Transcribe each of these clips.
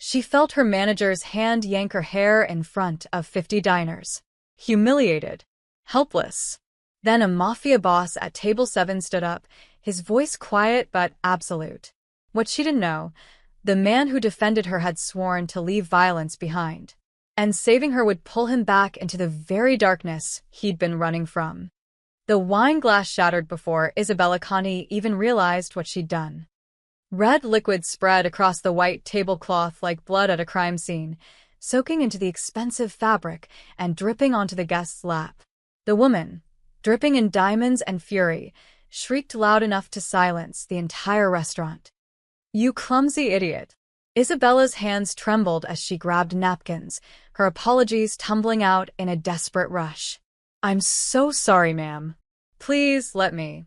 She felt her manager's hand yank her hair in front of 50 diners. Humiliated. Helpless. Then a Mafia boss at table 7 stood up, his voice quiet but absolute. What she didn't know, the man who defended her had sworn to leave violence behind. And saving her would pull him back into the very darkness he'd been running from. The wine glass shattered before Isabella Conti even realized what she'd done. Red liquid spread across the white tablecloth like blood at a crime scene, soaking into the expensive fabric and dripping onto the guest's lap. The woman, dripping in diamonds and fury, shrieked loud enough to silence the entire restaurant. "You clumsy idiot." Isabella's hands trembled as she grabbed napkins, her apologies tumbling out in a desperate rush. "I'm so sorry, ma'am. Please let me."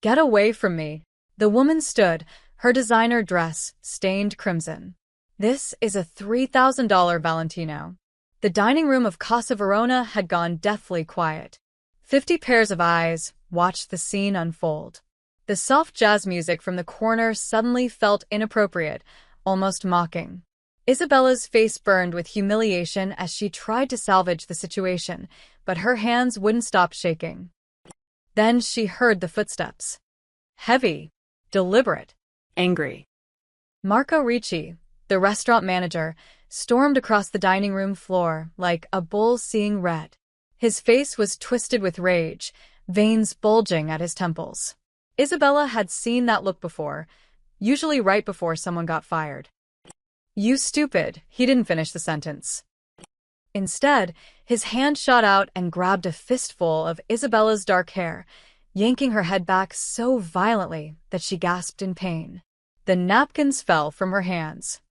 "Get away from me." The woman stood, her designer dress stained crimson. "This is a $3,000 Valentino." The dining room of Casa Verona had gone deathly quiet. 50 pairs of eyes watched the scene unfold. The soft jazz music from the corner suddenly felt inappropriate, almost mocking. Isabella's face burned with humiliation as she tried to salvage the situation, but her hands wouldn't stop shaking. Then she heard the footsteps. Heavy, deliberate, angry. Marco Ricci, the restaurant manager, stormed across the dining room floor like a bull seeing red. His face was twisted with rage, veins bulging at his temples. Isabella had seen that look before, usually right before someone got fired. "You stupid," he didn't finish the sentence. Instead, his hand shot out and grabbed a fistful of Isabella's dark hair, yanking her head back so violently that she gasped in pain. The napkins fell from her hands.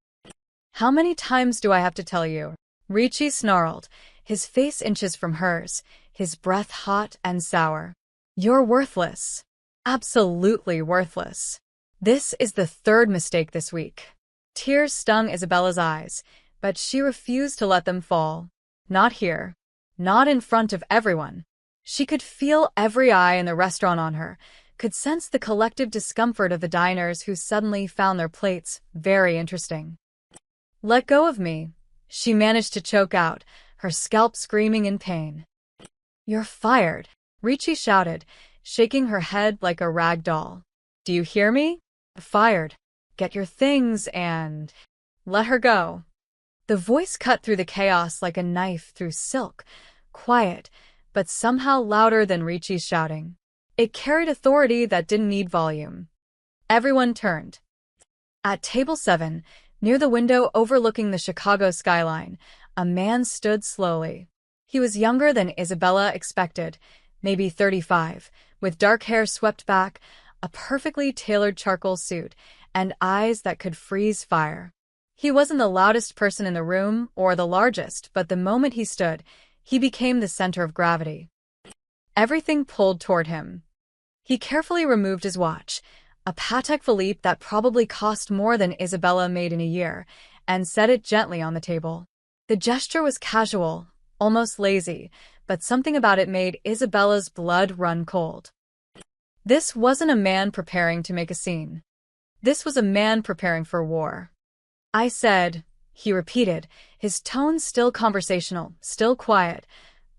"How many times do I have to tell you?" Ricci snarled, his face inches from hers, his breath hot and sour. "You're worthless. Absolutely worthless. This is the third mistake this week." Tears stung Isabella's eyes, but she refused to let them fall. Not here. Not in front of everyone. She could feel every eye in the restaurant on her, could sense the collective discomfort of the diners who suddenly found their plates very interesting. "Let go of me," she managed to choke out, her scalp screaming in pain. "You're fired," Ricci shouted, shaking her head like a rag doll. "Do you hear me? Fired. Get your things and let her go." The voice cut through the chaos like a knife through silk, quiet, but somehow louder than Ricci's shouting. It carried authority that didn't need volume. Everyone turned. At table 7, near the window overlooking the Chicago skyline, a man stood slowly. He was younger than Isabella expected, maybe 35, with dark hair swept back, a perfectly tailored charcoal suit, and eyes that could freeze fire. He wasn't the loudest person in the room or the largest, but the moment he stood, he became the center of gravity. Everything pulled toward him. He carefully removed his watch, a Patek Philippe that probably cost more than Isabella made in a year, and set it gently on the table. The gesture was casual, almost lazy, but something about it made Isabella's blood run cold. This wasn't a man preparing to make a scene. This was a man preparing for war. "I said," he repeated, his tone still conversational, still quiet,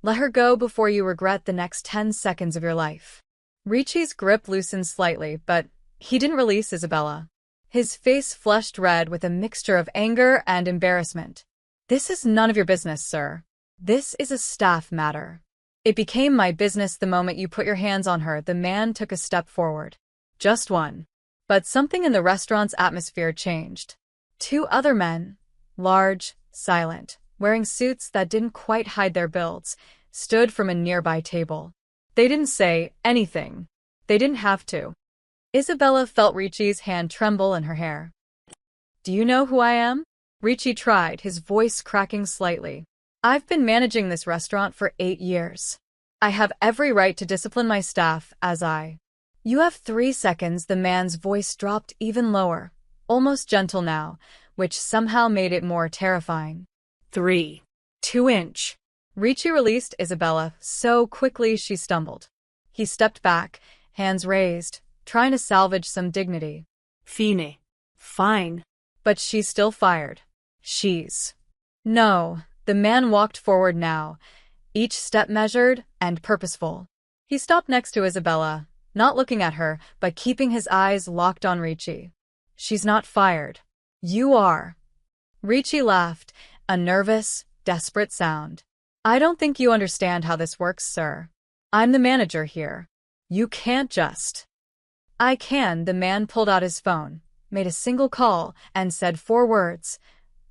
"let her go before you regret the next 10 seconds of your life." Ricci's grip loosened slightly, but he didn't release Isabella. His face flushed red with a mixture of anger and embarrassment. "This is none of your business, sir. This is a staff matter." "It became my business the moment you put your hands on her." The man took a step forward. Just one. But something in the restaurant's atmosphere changed. 2 other men, large, silent, wearing suits that didn't quite hide their builds, stood from a nearby table. They didn't say anything. They didn't have to. Isabella felt Ricci's hand tremble in her hair. "Do you know who I am?" Ricci tried, his voice cracking slightly. "I've been managing this restaurant for 8 years. I have every right to discipline my staff as I." "You have 3 seconds." The man's voice dropped even lower, almost gentle now, which somehow made it more terrifying. 3. 2-inch. Ricci released Isabella so quickly she stumbled. He stepped back, hands raised, trying to salvage some dignity. "Fine. Fine." "But she's still fired." She's. No, the man walked forward now, each step measured and purposeful. He stopped next to Isabella, not looking at her, but keeping his eyes locked on Ricci. She's not fired. You are. Ricci laughed, a nervous, desperate sound. I don't think you understand how this works, sir. I'm the manager here. You can't just. I can. The man pulled out his phone, made a single call, and said 4 words.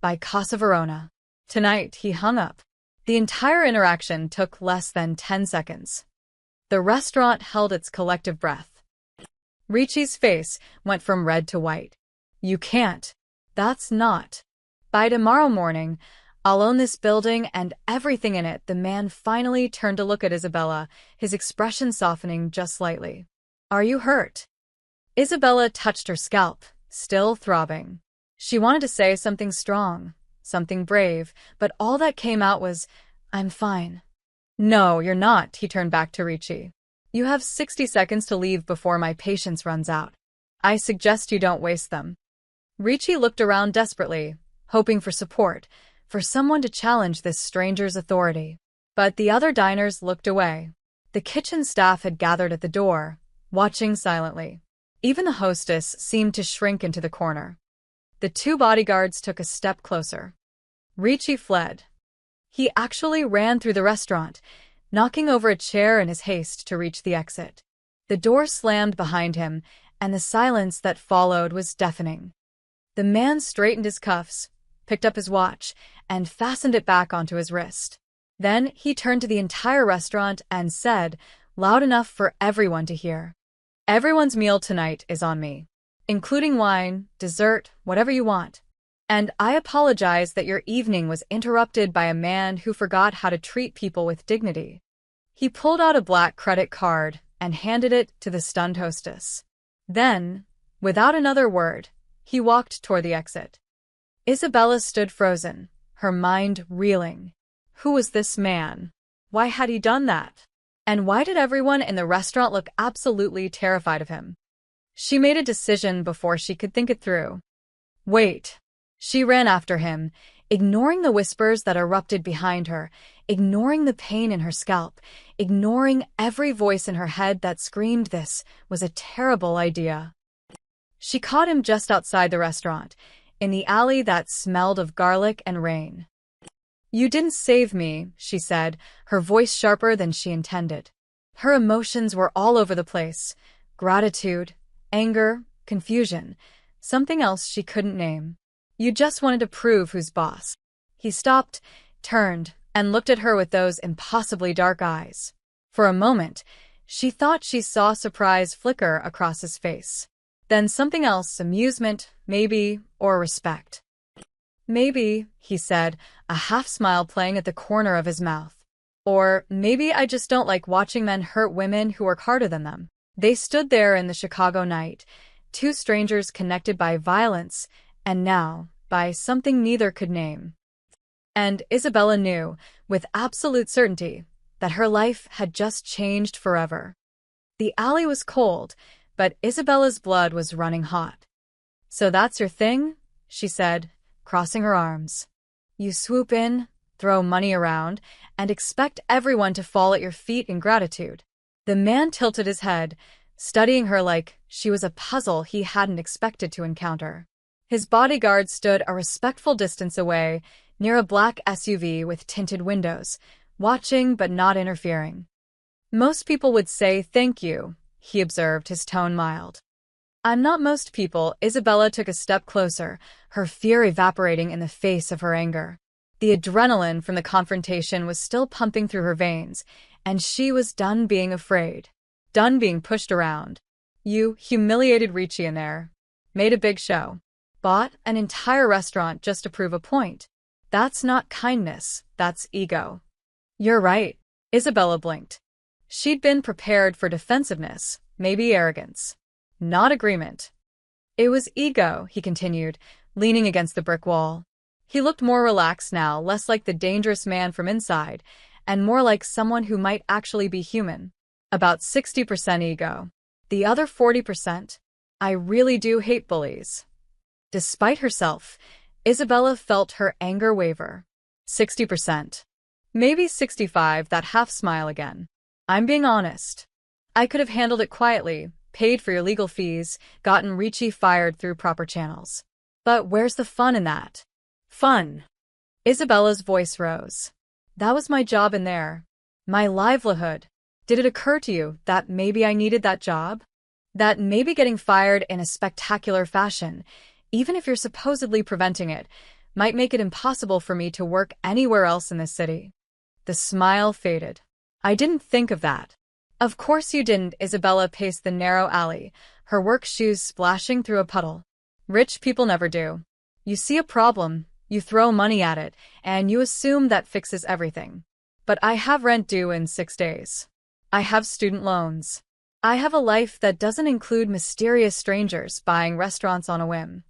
By Casa Verona. Tonight, he hung up. The entire interaction took less than 10 seconds. The restaurant held its collective breath. Ricci's face went from red to white. You can't. That's not. By tomorrow morning, I'll own this building and everything in it. The man finally turned to look at Isabella, his expression softening just slightly. Are you hurt? Isabella touched her scalp, still throbbing. She wanted to say something strong, something brave, but all that came out was, I'm fine. No, you're not, he turned back to Ricci. You have 60 seconds to leave before my patience runs out. I suggest you don't waste them. Ricci looked around desperately, hoping for support, for someone to challenge this stranger's authority. But the other diners looked away. The kitchen staff had gathered at the door, watching silently. Even the hostess seemed to shrink into the corner. The 2 bodyguards took a step closer. Ricci fled. He actually ran through the restaurant, knocking over a chair in his haste to reach the exit. The door slammed behind him, and the silence that followed was deafening. The man straightened his cuffs, picked up his watch, and fastened it back onto his wrist. Then he turned to the entire restaurant and said, loud enough for everyone to hear, everyone's meal tonight is on me, including wine, dessert, whatever you want. And I apologize that your evening was interrupted by a man who forgot how to treat people with dignity. He pulled out a black credit card and handed it to the stunned hostess. Then, without another word, he walked toward the exit. Isabella stood frozen, her mind reeling. Who was this man? Why had he done that? And why did everyone in the restaurant look absolutely terrified of him? She made a decision before she could think it through. Wait. She ran after him, ignoring the whispers that erupted behind her, ignoring the pain in her scalp, ignoring every voice in her head that screamed this was a terrible idea. She caught him just outside the restaurant, in the alley that smelled of garlic and rain. You didn't save me, she said, her voice sharper than she intended. Her emotions were all over the place. Gratitude, anger, confusion, something else she couldn't name. You just wanted to prove who's boss. He stopped, turned, and looked at her with those impossibly dark eyes. For a moment, she thought she saw surprise flicker across his face. Then something else, amusement, maybe, or respect. Maybe, he said, a half-smile playing at the corner of his mouth. Or maybe I just don't like watching men hurt women who work harder than them. They stood there in the Chicago night, 2 strangers connected by violence, and now, by something neither could name. And Isabella knew, with absolute certainty, that her life had just changed forever. The alley was cold, but Isabella's blood was running hot. So that's your thing? She said, crossing her arms. You swoop in, throw money around, and expect everyone to fall at your feet in gratitude. The man tilted his head, studying her like she was a puzzle he hadn't expected to encounter. His bodyguard stood a respectful distance away, near a black SUV with tinted windows, watching but not interfering. Most people would say thank you, he observed, his tone mild. I'm not most people. Isabella took a step closer, her fear evaporating in the face of her anger. The adrenaline from the confrontation was still pumping through her veins, and she was done being afraid, done being pushed around. You humiliated Ricci in there, made a big show, bought an entire restaurant just to prove a point. That's not kindness, that's ego. You're right, Isabella blinked. She'd been prepared for defensiveness, maybe arrogance. Not agreement. It was ego, he continued, leaning against the brick wall. He looked more relaxed now, less like the dangerous man from inside, and more like someone who might actually be human. About 60% ego. The other 40%? I really do hate bullies. Despite herself, Isabella felt her anger waver. 60%. Maybe 65, that half smile again. I'm being honest. I could have handled it quietly, paid for your legal fees, gotten Ricci fired through proper channels. But where's the fun in that? Fun. Isabella's voice rose. That was my job in there. My livelihood. Did it occur to you that maybe I needed that job? That maybe getting fired in a spectacular fashion, even if you're supposedly preventing it, might make it impossible for me to work anywhere else in this city? The smile faded. I didn't think of that. Of course you didn't. Isabella paced the narrow alley, her work shoes splashing through a puddle. Rich people never do. You see a problem, you throw money at it, and you assume that fixes everything. But I have rent due in 6 days. I have student loans. I have a life that doesn't include mysterious strangers buying restaurants on a whim.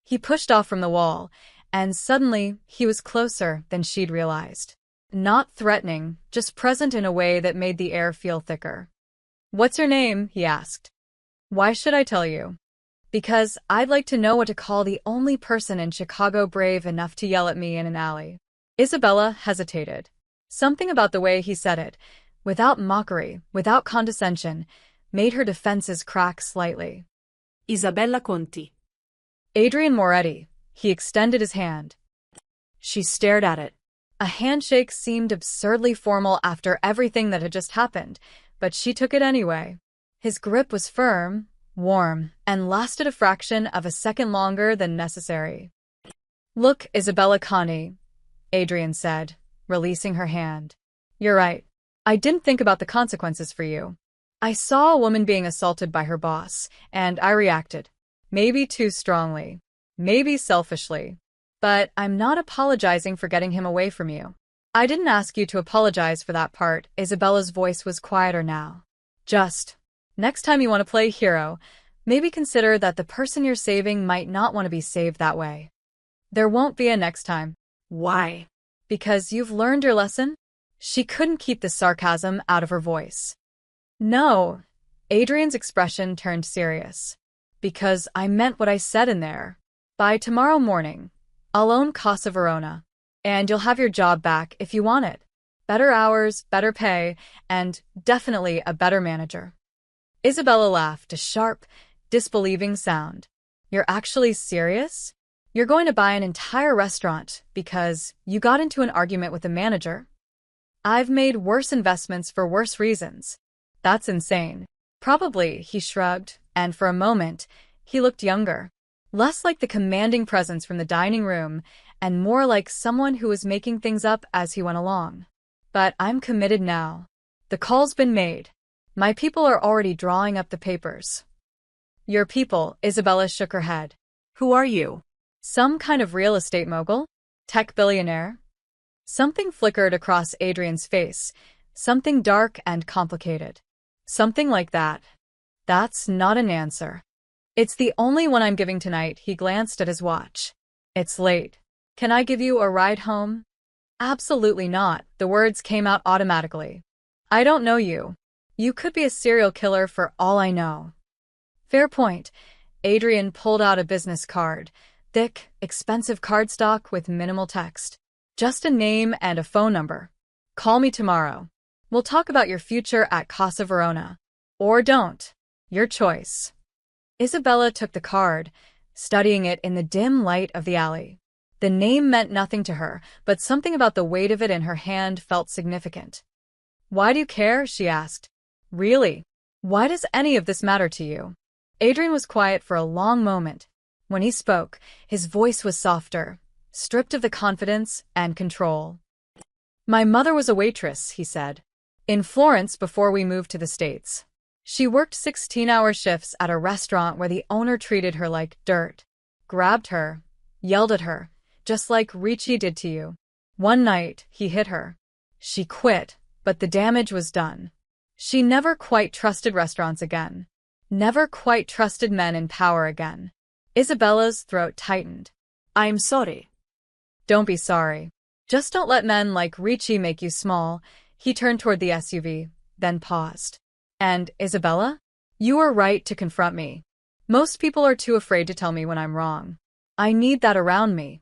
He pushed off from the wall, and suddenly he was closer than she'd realized. Not threatening, just present in a way that made the air feel thicker. What's your name? He asked. Why should I tell you? Because I'd like to know what to call the only person in Chicago brave enough to yell at me in an alley. Isabella hesitated. Something about the way he said it, without mockery, without condescension, made her defenses crack slightly. Isabella Conti. Adrian Moretti. He extended his hand. She stared at it. A handshake seemed absurdly formal after everything that had just happened, but she took it anyway. His grip was firm, warm, and lasted a fraction of a second longer than necessary. Look, Isabella Conti, Adrian said, releasing her hand. You're right. I didn't think about the consequences for you. I saw a woman being assaulted by her boss, and I reacted. Maybe too strongly. Maybe selfishly. But I'm not apologizing for getting him away from you. I didn't ask you to apologize for that part. Isabella's voice was quieter now. Just, next time you want to play hero, maybe consider that the person you're saving might not want to be saved that way. There won't be a next time. Why? Because you've learned your lesson? She couldn't keep the sarcasm out of her voice. No. Adrian's expression turned serious. Because I meant what I said in there. By tomorrow morning, I'll own Casa Verona, and you'll have your job back if you want it. Better hours, better pay, and definitely a better manager. Isabella laughed, a sharp, disbelieving sound. You're actually serious? You're going to buy an entire restaurant because you got into an argument with the manager? I've made worse investments for worse reasons. That's insane. Probably, he shrugged, and for a moment, he looked younger. Less like the commanding presence from the dining room, and more like someone who was making things up as he went along. But I'm committed now. The call's been made. My people are already drawing up the papers. Your people, Isabella shook her head. Who are you? Some kind of real estate mogul? Tech billionaire? Something flickered across Adrian's face, something dark and complicated. Something like that. That's not an answer. It's the only one I'm giving tonight. He glanced at his watch. It's late. Can I give you a ride home? Absolutely not. The words came out automatically. I don't know you. You could be a serial killer for all I know. Fair point. Adrian pulled out a business card. Thick, expensive cardstock with minimal text. Just a name and a phone number. Call me tomorrow. We'll talk about your future at Casa Verona. Or don't. Your choice. Isabella took the card, studying it in the dim light of the alley. The name meant nothing to her, but something about the weight of it in her hand felt significant. Why do you care? She asked. Really? Why does any of this matter to you? Adrian was quiet for a long moment. When he spoke, his voice was softer, stripped of the confidence and control. My mother was a waitress, he said, in Florence before we moved to the States. She worked 16-hour shifts at a restaurant where the owner treated her like dirt, grabbed her, yelled at her, just like Ricci did to you. One night, he hit her. She quit, but the damage was done. She never quite trusted restaurants again. Never quite trusted men in power again. Isabella's throat tightened. I'm sorry. Don't be sorry. Just don't let men like Ricci make you small. He turned toward the SUV, then paused. And, Isabella? You are right to confront me. Most people are too afraid to tell me when I'm wrong. I need that around me.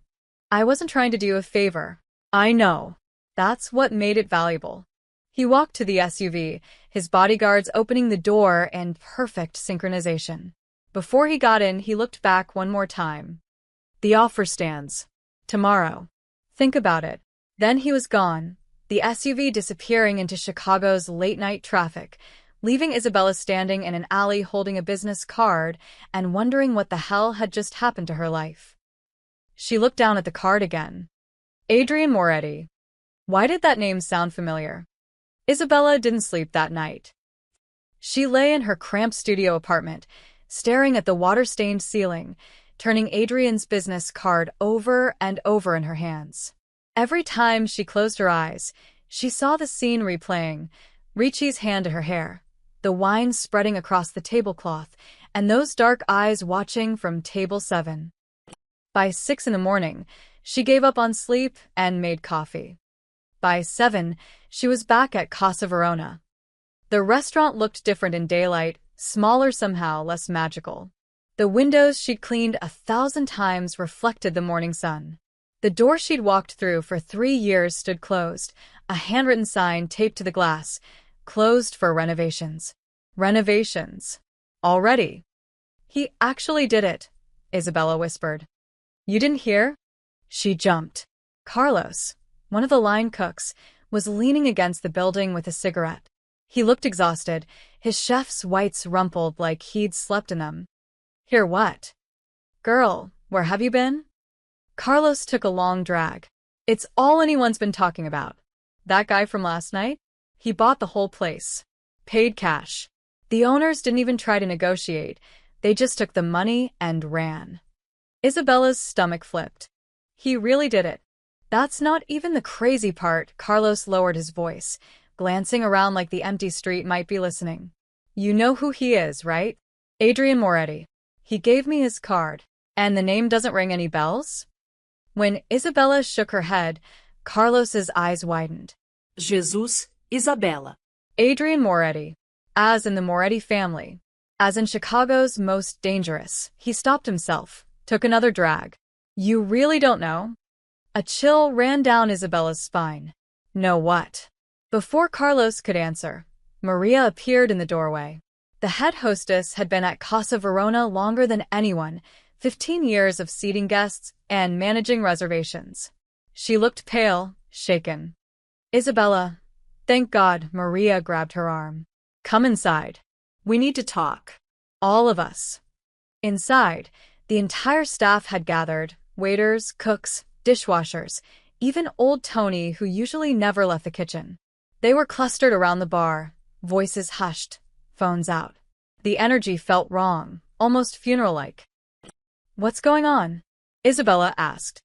I wasn't trying to do a favor. I know. That's what made it valuable. He walked to the SUV, his bodyguards opening the door in perfect synchronization. Before he got in, he looked back one more time. The offer stands. Tomorrow. Think about it. Then he was gone, the SUV disappearing into Chicago's late-night traffic, leaving Isabella standing in an alley holding a business card and wondering what the hell had just happened to her life. She looked down at the card again. Adrian Moretti. Why did that name sound familiar? Isabella didn't sleep that night. She lay in her cramped studio apartment, staring at the water-stained ceiling, turning Adrian's business card over and over in her hands. Every time she closed her eyes, she saw the scene replaying, Ricci's hand to her hair, the wine spreading across the tablecloth, and those dark eyes watching from table 7. By 6 in the morning, she gave up on sleep and made coffee. By 7, she was back at Casa Verona. The restaurant looked different in daylight, smaller somehow, less magical. The windows she'd cleaned 1,000 times reflected the morning sun. The door she'd walked through for 3 years stood closed, a handwritten sign taped to the glass, closed for renovations. Renovations. Already. He actually did it, Isabella whispered. You didn't hear? She jumped. Carlos, one of the line cooks, was leaning against the building with a cigarette. He looked exhausted, his chef's whites rumpled like he'd slept in them. Hear what? Girl, where have you been? Carlos took a long drag. It's all anyone's been talking about. That guy from last night? He bought the whole place. Paid cash. The owners didn't even try to negotiate. They just took the money and ran. Isabella's stomach flipped. He really did it. That's not even the crazy part. Carlos lowered his voice, glancing around like the empty street might be listening. You know who he is, right? Adrian Moretti. He gave me his card. And the name doesn't ring any bells? When Isabella shook her head, Carlos's eyes widened. Jesus, Isabella. Adrian Moretti. As in the Moretti family. As in Chicago's most dangerous. He stopped himself, took another drag. You really don't know? A chill ran down Isabella's spine. Know what? Before Carlos could answer, Maria appeared in the doorway. The head hostess had been at Casa Verona longer than anyone, 15 years of seating guests and managing reservations. She looked pale, shaken. Isabella, thank God, Maria grabbed her arm. Come inside. We need to talk. All of us. Inside, the entire staff had gathered, waiters, cooks, dishwashers, even old Tony, who usually never left the kitchen. They were clustered around the bar, voices hushed, phones out. The energy felt wrong, almost funeral-like. What's going on? Isabella asked.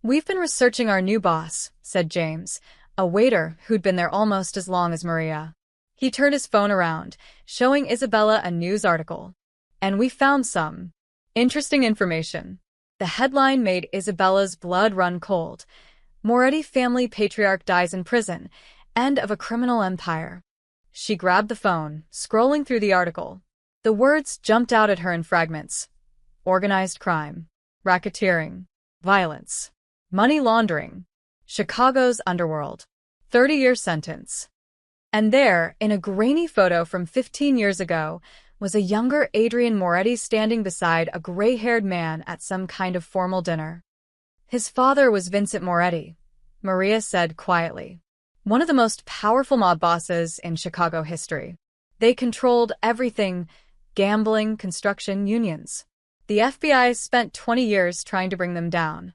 We've been researching our new boss, said James, a waiter who'd been there almost as long as Maria. He turned his phone around, showing Isabella a news article. And we found some interesting information. The headline made Isabella's blood run cold. Moretti family patriarch dies in prison, end of a criminal empire. She grabbed the phone, scrolling through the article. The words jumped out at her in fragments. Organized crime, racketeering, violence, money laundering, Chicago's underworld, 30-year sentence. And there, in a grainy photo from 15 years ago, was a younger Adrian Moretti standing beside a gray-haired man at some kind of formal dinner. His father was Vincent Moretti, Maria said quietly. One of the most powerful mob bosses in Chicago history. They controlled everything, gambling, construction, unions. The FBI spent 20 years trying to bring them down.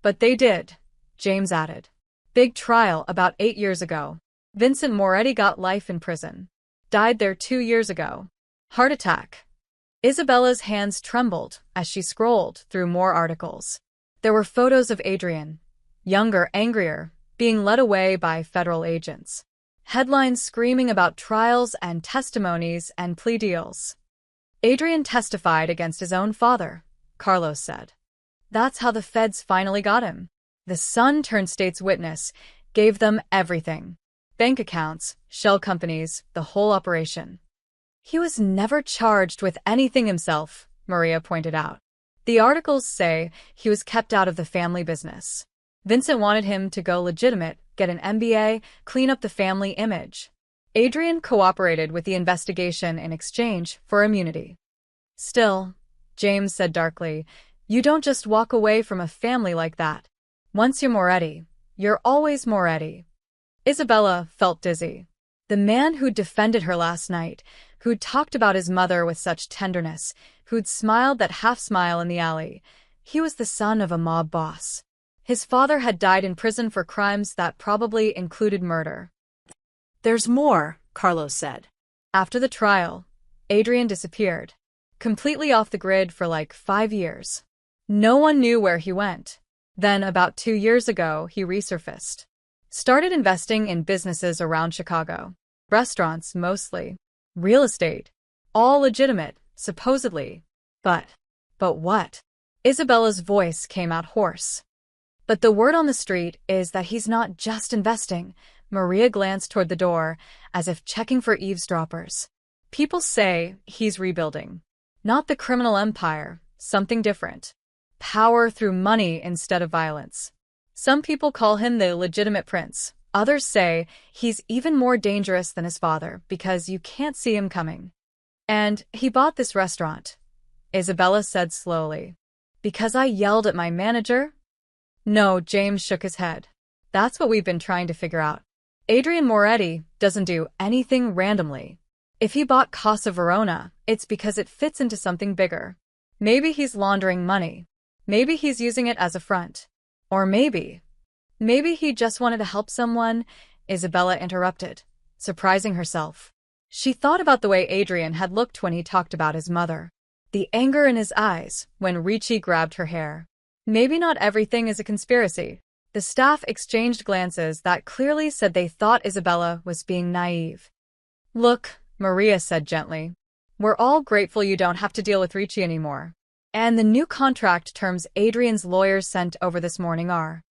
But they did, James added. Big trial about 8 years ago. Vincent Moretti got life in prison. Died there 2 years ago. Heart attack. Isabella's hands trembled as she scrolled through more articles. There were photos of Adrian, younger, angrier, being led away by federal agents. Headlines screaming about trials and testimonies and plea deals. Adrian testified against his own father, Carlos said. That's how the feds finally got him. The son turned state's witness, gave them everything. Bank accounts, shell companies, the whole operation. He was never charged with anything himself, Maria pointed out. The articles say he was kept out of the family business. Vincent wanted him to go legitimate, get an MBA, clean up the family image. Adrian cooperated with the investigation in exchange for immunity. Still, James said darkly, you don't just walk away from a family like that. Once you're Moretti, you're always Moretti. Isabella felt dizzy. The man who'd defended her last night, who'd talked about his mother with such tenderness, who'd smiled that half-smile in the alley, he was the son of a mob boss. His father had died in prison for crimes that probably included murder. There's more, Carlos said. After the trial, Adrian disappeared, completely off the grid for like 5 years. No one knew where he went. Then, about 2 years ago, he resurfaced. Started investing in businesses around Chicago. Restaurants, mostly. Real estate. All legitimate, supposedly. But what? Isabella's voice came out hoarse. But the word on the street is that he's not just investing. Maria glanced toward the door, as if checking for eavesdroppers. People say he's rebuilding. Not the criminal empire, something different. Power through money instead of violence. Some people call him the legitimate prince. Others say he's even more dangerous than his father because you can't see him coming. And he bought this restaurant, Isabella said slowly. Because I yelled at my manager? No, James shook his head. That's what we've been trying to figure out. Adrian Moretti doesn't do anything randomly. If he bought Casa Verona, it's because it fits into something bigger. Maybe he's laundering money. Maybe he's using it as a front. Or maybe he just wanted to help someone, Isabella interrupted, surprising herself. She thought about the way Adrian had looked when he talked about his mother. The anger in his eyes when Ricci grabbed her hair. Maybe not everything is a conspiracy. The staff exchanged glances that clearly said they thought Isabella was being naive. Look, Maria said gently. We're all grateful you don't have to deal with Ricci anymore. And the new contract terms Adrian's lawyers sent over this morning are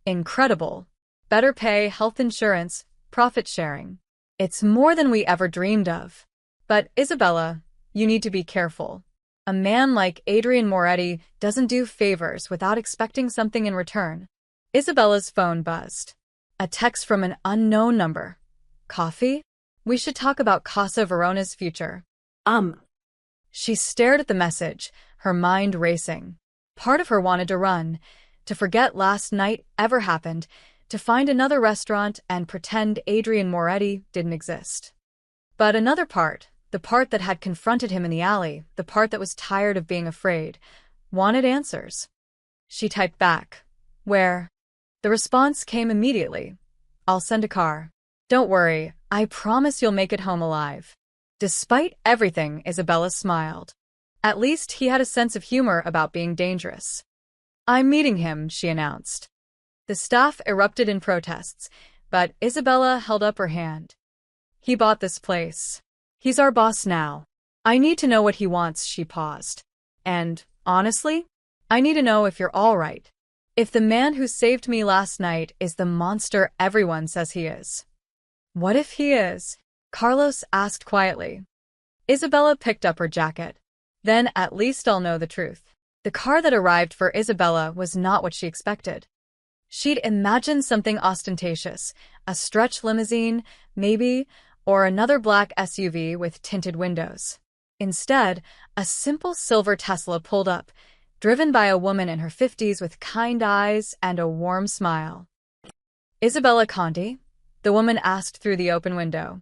incredible. Better pay, health insurance, profit sharing. It's more than we ever dreamed of. But, Isabella, you need to be careful. A man like Adrian Moretti doesn't do favors without expecting something in return. Isabella's phone buzzed. A text from an unknown number. Coffee? We should talk about Casa Verona's future. She stared at the message, her mind racing. Part of her wanted to run, to forget last night ever happened, to find another restaurant and pretend Adrian Moretti didn't exist. But another part, the part that had confronted him in the alley, the part that was tired of being afraid, wanted answers. She typed back. Where? The response came immediately. I'll send a car. Don't worry, I promise you'll make it home alive. Despite everything, Isabella smiled. At least he had a sense of humor about being dangerous. I'm meeting him, she announced. The staff erupted in protests, but Isabella held up her hand. He bought this place. He's our boss now. I need to know what he wants, she paused. And, honestly, I need to know if you're all right. If the man who saved me last night is the monster everyone says he is. What if he is? Carlos asked quietly. Isabella picked up her jacket. Then at least I'll know the truth. The car that arrived for Isabella was not what she expected. She'd imagined something ostentatious, a stretch limousine, maybe, or another black SUV with tinted windows. Instead, a simple silver Tesla pulled up, driven by a woman in her 50s with kind eyes and a warm smile. Isabella Conti? The woman asked through the open window.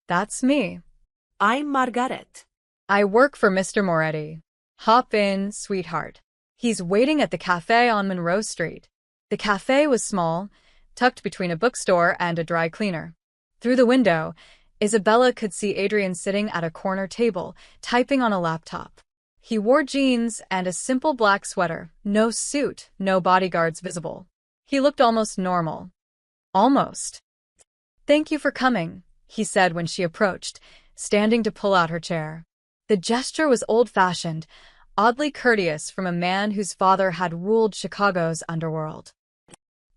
That's me. I'm Margaret. I work for Mr. Moretti. Hop in, sweetheart. He's waiting at the cafe on Monroe Street. The cafe was small, tucked between a bookstore and a dry cleaner. Through the window, Isabella could see Adrian sitting at a corner table, typing on a laptop. He wore jeans and a simple black sweater, no suit, no bodyguards visible. He looked almost normal. Almost. Thank you for coming, he said when she approached, standing to pull out her chair. The gesture was old-fashioned, oddly courteous from a man whose father had ruled Chicago's underworld.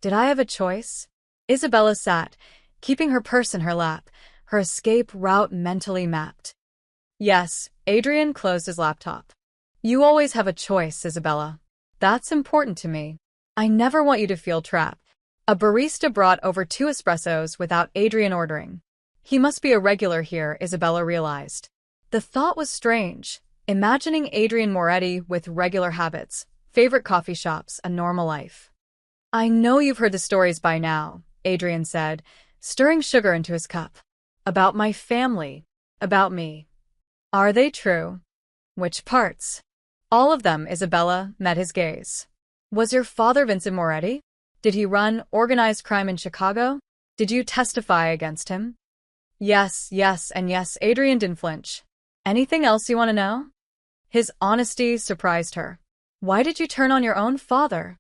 Did I have a choice? Isabella sat, keeping her purse in her lap, her escape route mentally mapped. Yes, Adrian closed his laptop. You always have a choice, Isabella. That's important to me. I never want you to feel trapped. A barista brought over 2 espressos without Adrian ordering. He must be a regular here, Isabella realized. The thought was strange, imagining Adrian Moretti with regular habits, favorite coffee shops, a normal life. I know you've heard the stories by now, Adrian said, stirring sugar into his cup. About my family. About me. Are they true? Which parts? All of them, Isabella met his gaze. Was your father Vincent Moretti? Did he run organized crime in Chicago? Did you testify against him? Yes, and yes, Adrian didn't flinch. Anything else you want to know? His honesty surprised her. Why did you turn on your own father?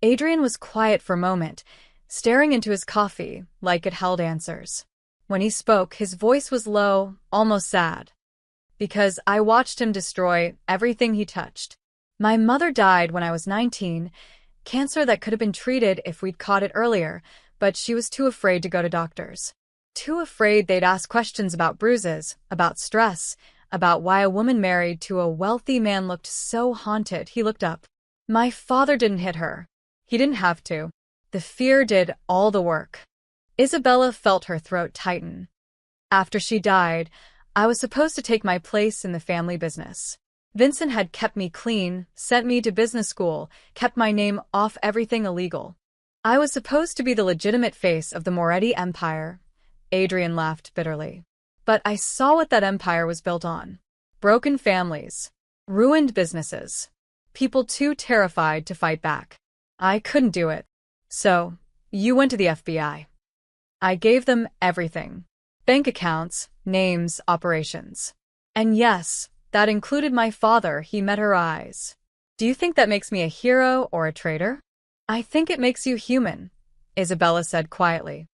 Adrian was quiet for a moment, staring into his coffee like it held answers. When he spoke, his voice was low, almost sad. Because I watched him destroy everything he touched. My mother died when I was 19, cancer that could have been treated if we'd caught it earlier, but she was too afraid to go to doctors. Too afraid they'd ask questions about bruises, about stress, about why a woman married to a wealthy man looked so haunted. He looked up. My father didn't hit her. He didn't have to. The fear did all the work. Isabella felt her throat tighten. After she died, I was supposed to take my place in the family business. Vincent had kept me clean, sent me to business school, kept my name off everything illegal. I was supposed to be the legitimate face of the Moretti empire. Adrian laughed bitterly. But I saw what that empire was built on. Broken families. Ruined businesses. People too terrified to fight back. I couldn't do it. So, you went to the FBI. I gave them everything. Bank accounts, names, operations. And yes, that included my father. He met her eyes. Do you think that makes me a hero or a traitor? I think it makes you human, Isabella said quietly.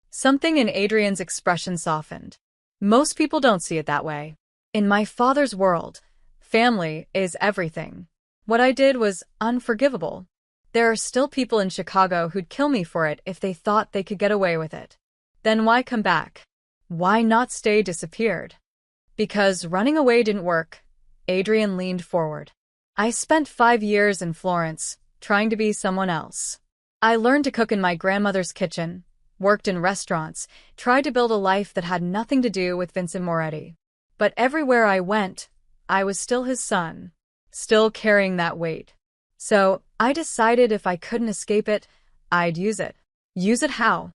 Something in Adrian's expression softened. Most people don't see it that way. In my father's world, family is everything. What I did was unforgivable. There are still people in Chicago who'd kill me for it if they thought they could get away with it. Then why come back? Why not stay disappeared? Because running away didn't work. Adrian leaned forward. I spent 5 years in Florence, trying to be someone else. I learned to cook in my grandmother's kitchen, worked in restaurants, tried to build a life that had nothing to do with Vincent Moretti. But everywhere I went, I was still his son, still carrying that weight. So, I decided if I couldn't escape it, I'd use it. Use it how?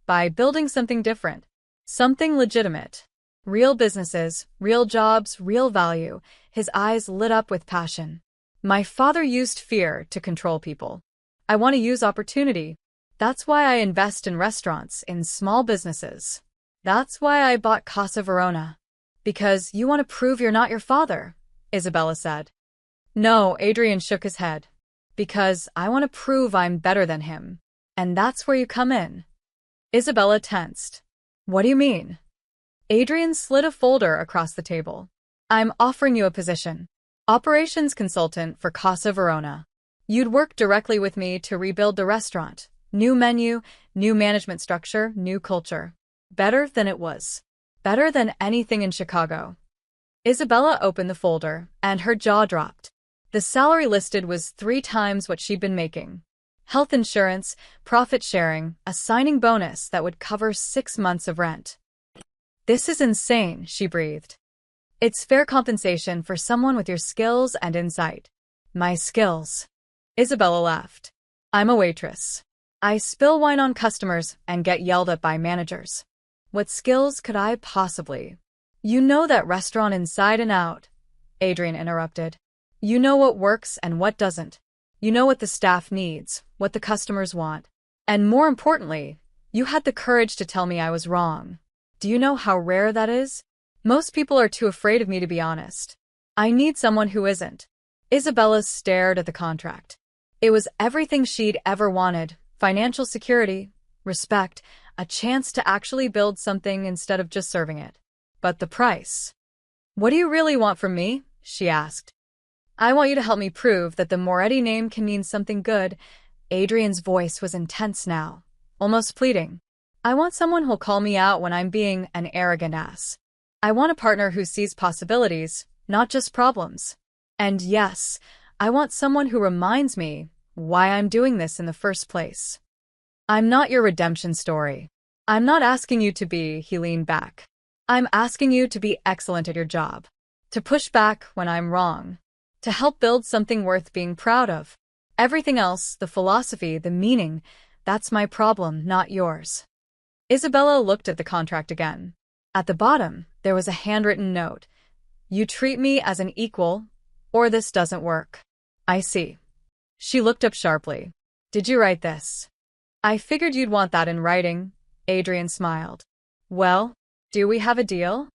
By building something different. Something legitimate. Real businesses, real jobs, real value. His eyes lit up with passion. My father used fear to control people. I want to use opportunity. That's why I invest in restaurants, in small businesses. That's why I bought Casa Verona. Because you want to prove you're not your father, Isabella said. No, Adrian shook his head. Because I want to prove I'm better than him. And that's where you come in. Isabella tensed. What do you mean? Adrian slid a folder across the table. I'm offering you a position. Operations consultant for Casa Verona. You'd work directly with me to rebuild the restaurant. New menu, new management structure, new culture. Better than it was. Better than anything in Chicago. Isabella opened the folder, and her jaw dropped. The salary listed was 3 times what she'd been making. Health insurance, profit sharing, a signing bonus that would cover 6 months of rent. This is insane, she breathed. It's fair compensation for someone with your skills and insight. My skills. Isabella laughed. I'm a waitress. I spill wine on customers and get yelled at by managers. What skills could I possibly? You know that restaurant inside and out, Adrian interrupted. You know what works and what doesn't. You know what the staff needs, what the customers want. And more importantly, you had the courage to tell me I was wrong. Do you know how rare that is? Most people are too afraid of me to be honest. I need someone who isn't. Isabella stared at the contract. It was everything she'd ever wanted. Financial security, respect, a chance to actually build something instead of just serving it. But the price. What do you really want from me? She asked. I want you to help me prove that the Moretti name can mean something good. Adrian's voice was intense now, almost pleading. I want someone who'll call me out when I'm being an arrogant ass. I want a partner who sees possibilities, not just problems. And yes, I want someone who reminds me why I'm doing this in the first place. I'm not your redemption story. I'm not asking you to be, he leaned back. I'm asking you to be excellent at your job, to push back when I'm wrong, to help build something worth being proud of. Everything else, the philosophy, the meaning, that's my problem, not yours. Isabella looked at the contract again. At the bottom, there was a handwritten note. You treat me as an equal, or this doesn't work. I see. She looked up sharply. Did you write this? I figured you'd want that in writing, Adrian smiled. Well, do we have a deal?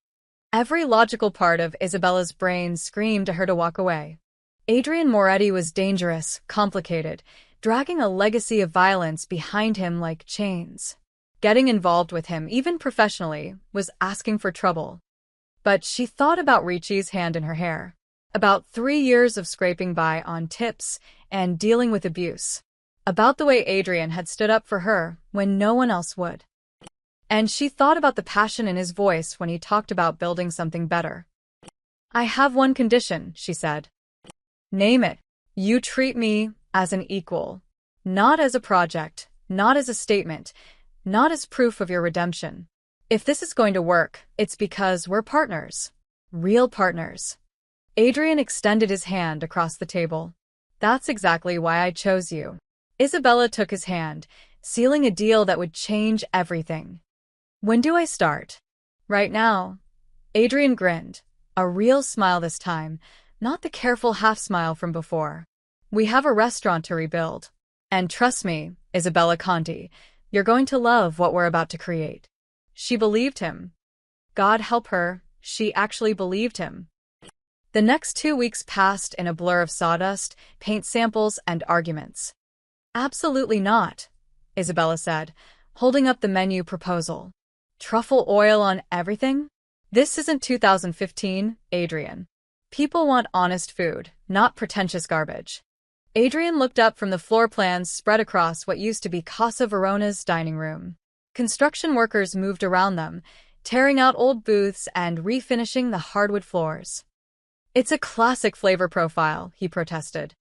Every logical part of Isabella's brain screamed to her to walk away. Adrian Moretti was dangerous, complicated, dragging a legacy of violence behind him like chains. Getting involved with him, even professionally, was asking for trouble. But she thought about Ricci's hand in her hair, about 3 years of scraping by on tips and dealing with abuse, about the way Adrian had stood up for her when no one else would. And she thought about the passion in his voice when he talked about building something better. I have one condition, she said. Name it. You treat me as an equal, not as a project, not as a statement, not as proof of your redemption. If this is going to work, it's because we're partners. Real partners. Adrian extended his hand across the table. That's exactly why I chose you. Isabella took his hand, sealing a deal that would change everything. When do I start? Right now. Adrian grinned, a real smile this time, not the careful half-smile from before. We have a restaurant to rebuild. And trust me, Isabella Conti, you're going to love what we're about to create. She believed him. God help her, she actually believed him. The next 2 weeks passed in a blur of sawdust, paint samples, and arguments. Absolutely not, Isabella said, holding up the menu proposal. Truffle oil on everything? This isn't 2015, Adrian. People want honest food, not pretentious garbage. Adrian looked up from the floor plans spread across what used to be Casa Verona's dining room. Construction workers moved around them, tearing out old booths and refinishing the hardwood floors. It's a classic flavor profile, he protested.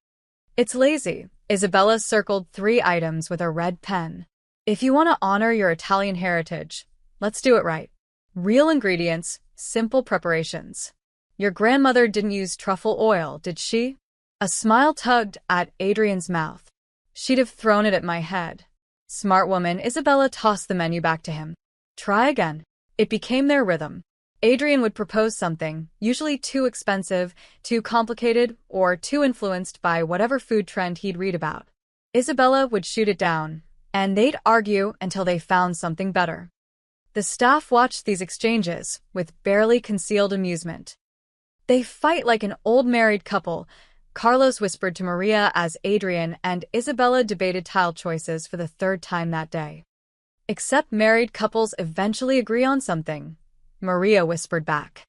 It's lazy. Isabella circled 3 items with a red pen. If you want to honor your Italian heritage, let's do it right. Real ingredients, simple preparations. Your grandmother didn't use truffle oil, did she? A smile tugged at Adrian's mouth. She'd have thrown it at my head. Smart woman, Isabella tossed the menu back to him. Try again. It became their rhythm. Adrian would propose something, usually too expensive, too complicated, or too influenced by whatever food trend he'd read about. Isabella would shoot it down, and they'd argue until they found something better. The staff watched these exchanges with barely concealed amusement. They fight like an old married couple, Carlos whispered to Maria as Adrian and Isabella debated tile choices for the 3rd time that day. Except married couples eventually agree on something, Maria whispered back.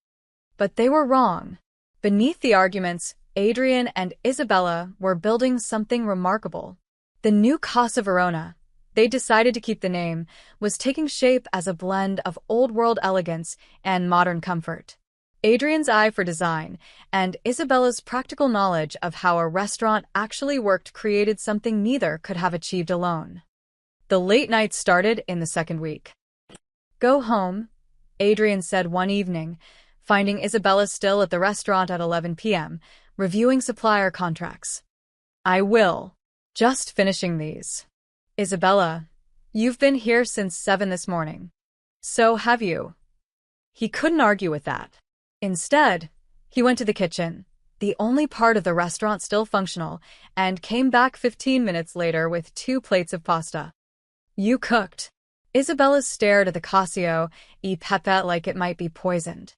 But they were wrong. Beneath the arguments, Adrian and Isabella were building something remarkable. The new Casa Verona, they decided to keep the name, was taking shape as a blend of old-world elegance and modern comfort. Adrian's eye for design and Isabella's practical knowledge of how a restaurant actually worked created something neither could have achieved alone. The late nights started in the 2nd week. Go home, Adrian said one evening, finding Isabella still at the restaurant at 11 p.m., reviewing supplier contracts. I will. Just finishing these. Isabella, you've been here since 7 this morning. So have you. He couldn't argue with that. Instead, he went to the kitchen, the only part of the restaurant still functional, and came back 15 minutes later with 2 plates of pasta. You cooked. Isabella stared at the cacio e pepe like it might be poisoned.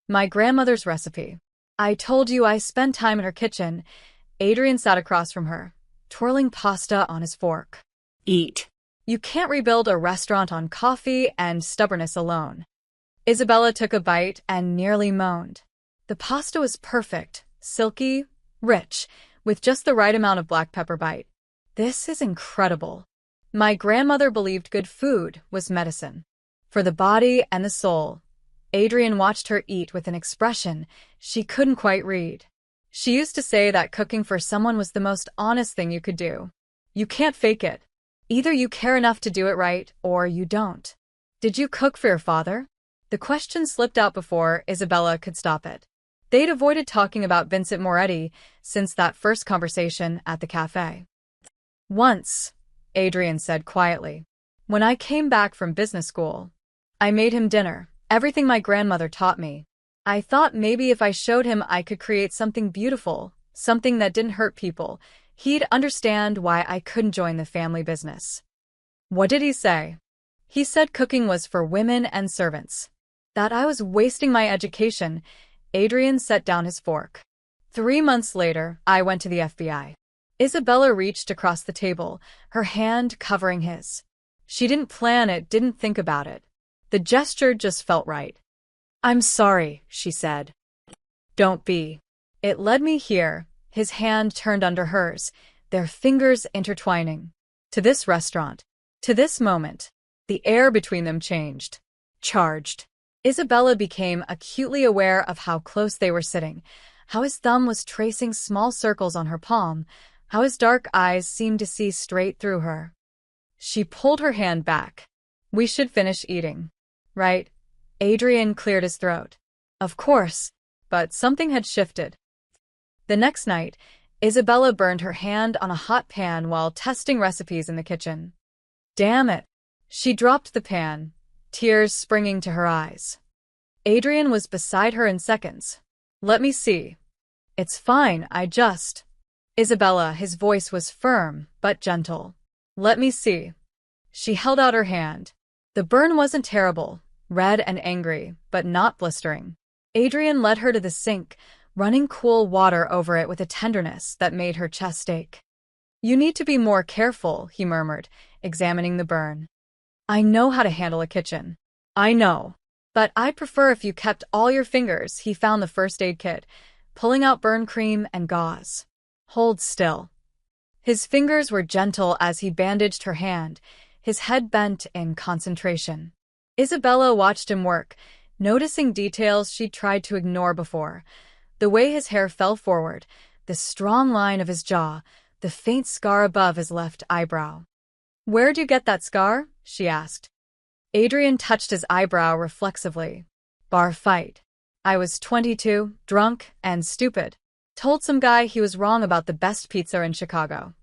My grandmother's recipe. I told you I spent time in her kitchen. Adrian sat across from her, twirling pasta on his fork. Eat. You can't rebuild a restaurant on coffee and stubbornness alone. Isabella took a bite and nearly moaned. The pasta was perfect, silky, rich, with just the right amount of black pepper bite. This is incredible. My grandmother believed good food was medicine. For the body and the soul. Adrian watched her eat with an expression she couldn't quite read. She used to say that cooking for someone was the most honest thing you could do. You can't fake it. Either you care enough to do it right, or you don't. Did you cook for your father? The question slipped out before Isabella could stop it. They'd avoided talking about Vincent Moretti since that first conversation at the cafe. Once, Adrian said quietly, when I came back from business school, I made him dinner, everything my grandmother taught me. I thought maybe if I showed him I could create something beautiful, something that didn't hurt people, he'd understand why I couldn't join the family business. What did he say? He said cooking was for women and servants. That I was wasting my education. Adrian set down his fork. 3 months later, I went to the FBI. Isabella reached across the table, her hand covering his. She didn't plan it, didn't think about it. The gesture just felt right. I'm sorry, she said. Don't be. It led me here, his hand turned under hers, their fingers intertwining. To this restaurant. To this moment. The air between them changed. Charged. Isabella became acutely aware of how close they were sitting, how his thumb was tracing small circles on her palm, how his dark eyes seemed to see straight through her. She pulled her hand back. We should finish eating. Right? Adrian cleared his throat. Of course, but something had shifted. The next night, Isabella burned her hand on a hot pan while testing recipes in the kitchen. Damn it! She dropped the pan, tears springing to her eyes. Adrian was beside her in seconds. Let me see. It's fine, Isabella, his voice was firm but gentle. Let me see. She held out her hand. The burn wasn't terrible, red and angry, but not blistering. Adrian led her to the sink, running cool water over it with a tenderness that made her chest ache. You need to be more careful, he murmured, examining the burn. I know how to handle a kitchen. I know. But I'd prefer if you kept all your fingers. He found the first aid kit, pulling out burn cream and gauze. Hold still. His fingers were gentle as he bandaged her hand, his head bent in concentration. Isabella watched him work, noticing details she'd tried to ignore before. The way his hair fell forward, the strong line of his jaw, the faint scar above his left eyebrow. Where'd you get that scar? She asked. Adrian touched his eyebrow reflexively. Bar fight. I was 22, drunk, and stupid. Told some guy he was wrong about the best pizza in Chicago.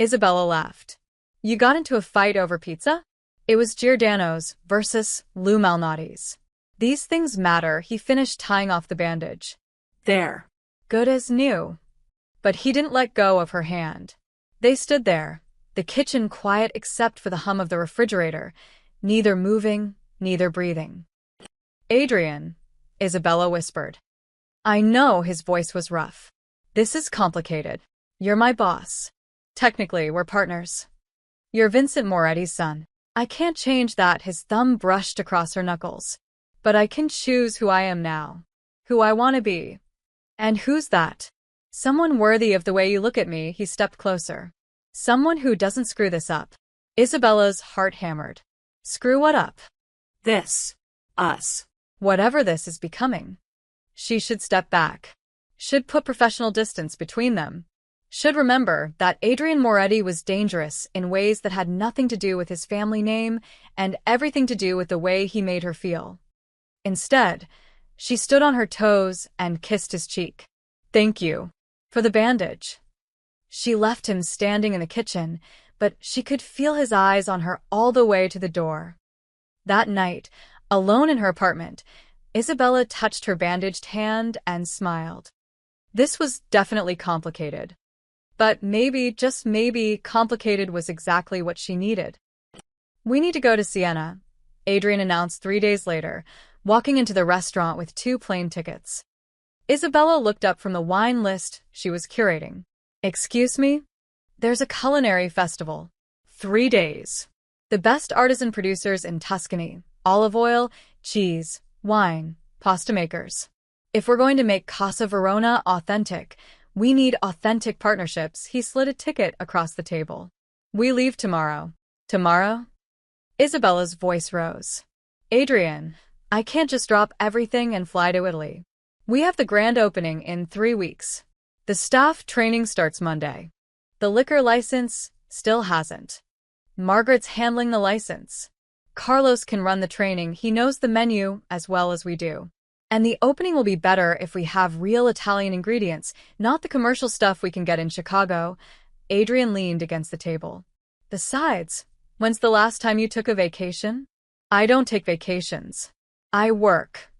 Isabella laughed. You got into a fight over pizza? It was Giordano's versus Lou Malnati's. These things matter. He finished tying off the bandage. There. Good as new. But he didn't let go of her hand. They stood there, the kitchen quiet except for the hum of the refrigerator, neither moving, neither breathing. Adrian, Isabella whispered. I know, his voice was rough. This is complicated. You're my boss. Technically, we're partners. You're Vincent Moretti's son. I can't change that. His thumb brushed across her knuckles. But I can choose who I am now. Who I want to be. And who's that? Someone worthy of the way you look at me. He stepped closer. Someone who doesn't screw this up. Isabella's heart hammered. Screw what up? This. Us. Whatever this is becoming. She should step back. Should put professional distance between them. Should remember that Adrian Moretti was dangerous in ways that had nothing to do with his family name and everything to do with the way he made her feel. Instead, she stood on her toes and kissed his cheek. Thank you. For the bandage. She left him standing in the kitchen, but she could feel his eyes on her all the way to the door. That night, alone in her apartment, Isabella touched her bandaged hand and smiled. This was definitely complicated. But maybe, just maybe, complicated was exactly what she needed. We need to go to Siena, Adrian announced 3 days later, walking into the restaurant with 2 plane tickets. Isabella looked up from the wine list she was curating. Excuse me? There's a culinary festival. 3 days. The best artisan producers in Tuscany, olive oil, cheese, wine, pasta makers. If we're going to make Casa Verona authentic, we need authentic partnerships. He slid a ticket across the table. We leave tomorrow. Tomorrow? Isabella's voice rose. Adrian, I can't just drop everything and fly to Italy. We have the grand opening in 3 weeks. The staff training starts Monday. The liquor license still hasn't. Margaret's handling the license. Carlos can run the training. He knows the menu as well as we do. And the opening will be better if we have real Italian ingredients, not the commercial stuff we can get in Chicago. Adrian leaned against the table. Besides, when's the last time you took a vacation? I don't take vacations. I work.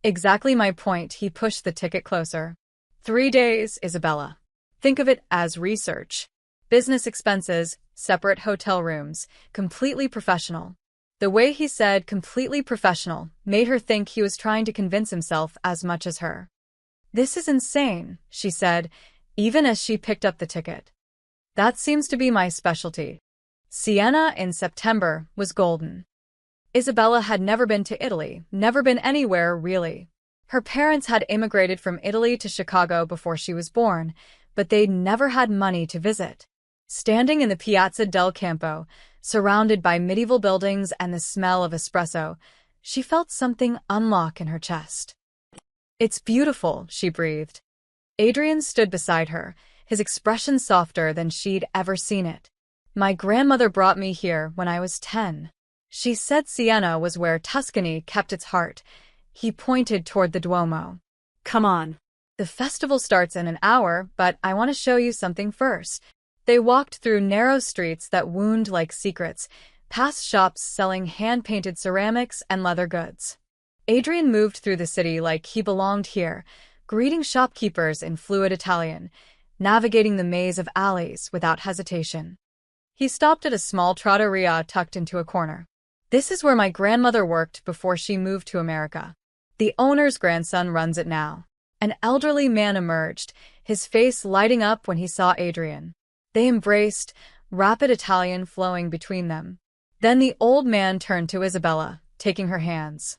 Exactly my point. He pushed the ticket closer. 3 days, Isabella. Think of it as research. Business expenses, separate hotel rooms, completely professional. The way he said completely professional made her think he was trying to convince himself as much as her. This is insane, she said, even as she picked up the ticket. That seems to be my specialty. Siena in September was golden. Isabella had never been to Italy, never been anywhere, really. Her parents had immigrated from Italy to Chicago before she was born, but they'd never had money to visit. Standing in the Piazza del Campo, surrounded by medieval buildings and the smell of espresso, she felt something unlock in her chest. It's beautiful, she breathed. Adrian stood beside her, his expression softer than she'd ever seen it. My grandmother brought me here when I was 10. She said Siena was where Tuscany kept its heart. He pointed toward the Duomo. Come on. The festival starts in an hour, but I want to show you something first. They walked through narrow streets that wound like secrets, past shops selling hand-painted ceramics and leather goods. Adrian moved through the city like he belonged here, greeting shopkeepers in fluid Italian, navigating the maze of alleys without hesitation. He stopped at a small trattoria tucked into a corner. This is where my grandmother worked before she moved to America. The owner's grandson runs it now. An elderly man emerged, his face lighting up when he saw Adrian. They embraced, rapid Italian flowing between them. Then the old man turned to Isabella, taking her hands.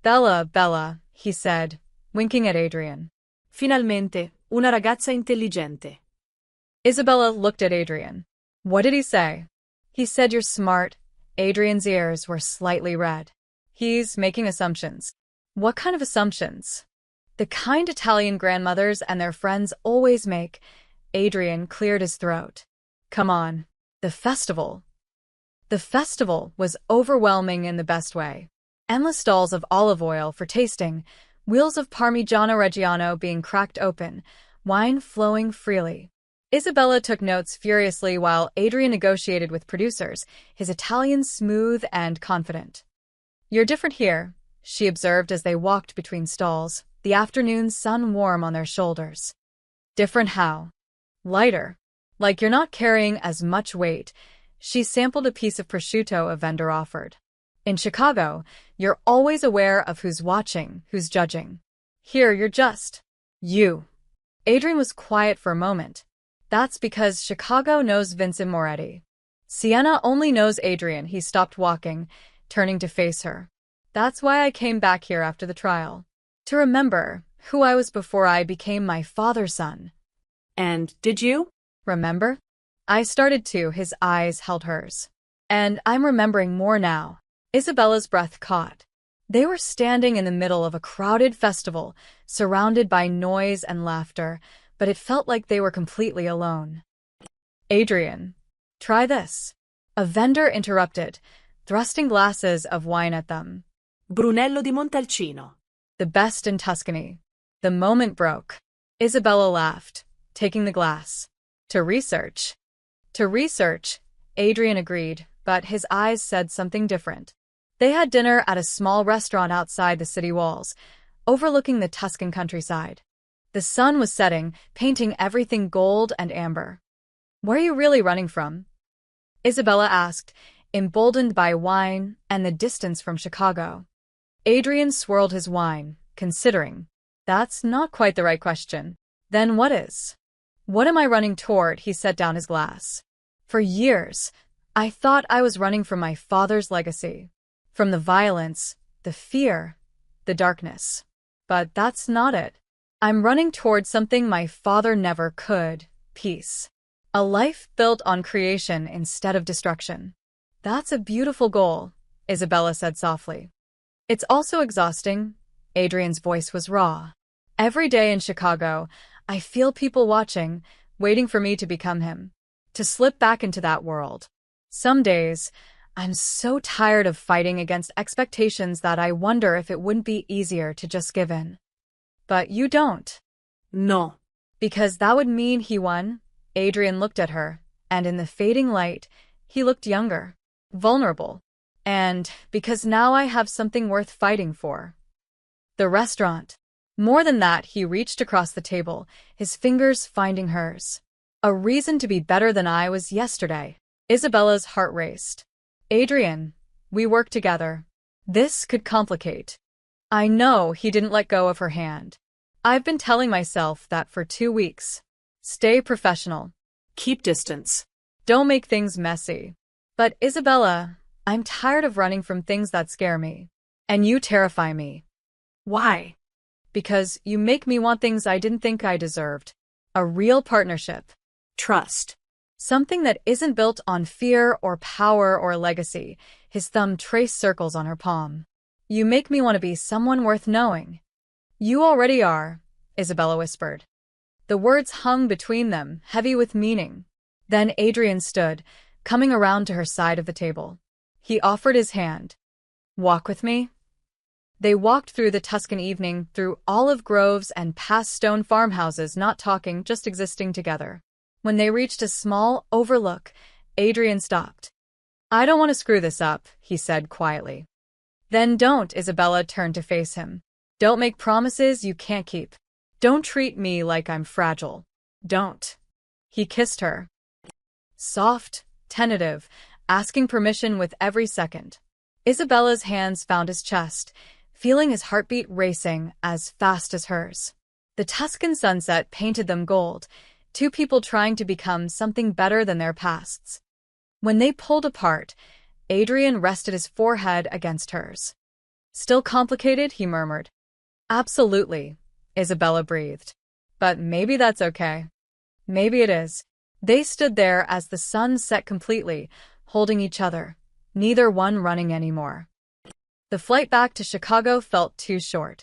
Bella, Bella, he said, winking at Adrian. Finalmente, una ragazza intelligente. Isabella looked at Adrian. What did he say? He said you're smart. Adrian's ears were slightly red. He's making assumptions. What kind of assumptions? The kind Italian grandmothers and their friends always make. Adrian cleared his throat. Come on. The festival. The festival was overwhelming in the best way. Endless stalls of olive oil for tasting, wheels of Parmigiano Reggiano being cracked open, wine flowing freely. Isabella took notes furiously while Adrian negotiated with producers, his Italian smooth and confident. You're different here, she observed as they walked between stalls, the afternoon sun warm on their shoulders. Different how? Lighter. Like you're not carrying as much weight. She sampled a piece of prosciutto a vendor offered. In Chicago, you're always aware of who's watching, who's judging. Here, you're just you. Adrian was quiet for a moment. That's because Chicago knows Vincent Moretti. Siena only knows Adrian. He stopped walking, turning to face her. That's why I came back here after the trial. To remember who I was before I became my father's son. And did you? Remember? I started to. His eyes held hers. And I'm remembering more now. Isabella's breath caught. They were standing in the middle of a crowded festival, surrounded by noise and laughter, but it felt like they were completely alone. Adrian, try this. A vendor interrupted, thrusting glasses of wine at them. Brunello di Montalcino. The best in Tuscany. The moment broke. Isabella laughed, taking the glass. To research. To research, Adrian agreed, but his eyes said something different. They had dinner at a small restaurant outside the city walls, overlooking the Tuscan countryside. The sun was setting, painting everything gold and amber. Where are you really running from? Isabella asked, emboldened by wine and the distance from Chicago. Adrian swirled his wine, considering. That's not quite the right question. Then what is? What am I running toward? He set down his glass. For years, I thought I was running from my father's legacy. From the violence, the fear, the darkness. But that's not it. I'm running toward something my father never could, peace. A life built on creation instead of destruction. That's a beautiful goal, Isabella said softly. It's also exhausting. Adrian's voice was raw. Every day in Chicago, I feel people watching, waiting for me to become him, to slip back into that world. Some days, I'm so tired of fighting against expectations that I wonder if it wouldn't be easier to just give in. But you don't. No. Because that would mean he won. Adrian looked at her, and in the fading light, he looked younger, vulnerable. And because now I have something worth fighting for. The restaurant. More than that, he reached across the table, his fingers finding hers. A reason to be better than I was yesterday. Isabella's heart raced. Adrian, we work together. This could complicate. I know he didn't let go of her hand. I've been telling myself that for 2 weeks. Stay professional. Keep distance. Don't make things messy. But Isabella, I'm tired of running from things that scare me. And you terrify me. Why? Because you make me want things I didn't think I deserved. A real partnership. Trust. Something that isn't built on fear or power or legacy. His thumb traced circles on her palm. You make me want to be someone worth knowing. You already are, Isabella whispered. The words hung between them, heavy with meaning. Then Adrian stood, coming around to her side of the table. He offered his hand. Walk with me? They walked through the Tuscan evening, through olive groves and past stone farmhouses, not talking, just existing together. When they reached a small overlook, Adrian stopped. I don't want to screw this up, he said quietly. Then don't, Isabella turned to face him. Don't make promises you can't keep. Don't treat me like I'm fragile. Don't. He kissed her. Soft, tentative, asking permission with every second. Isabella's hands found his chest, feeling his heartbeat racing as fast as hers. The Tuscan sunset painted them gold, two people trying to become something better than their pasts. When they pulled apart, Adrian rested his forehead against hers. Still complicated, he murmured. Absolutely, Isabella breathed. But maybe that's okay. Maybe it is. They stood there as the sun set completely, holding each other, neither one running anymore. The flight back to Chicago felt too short.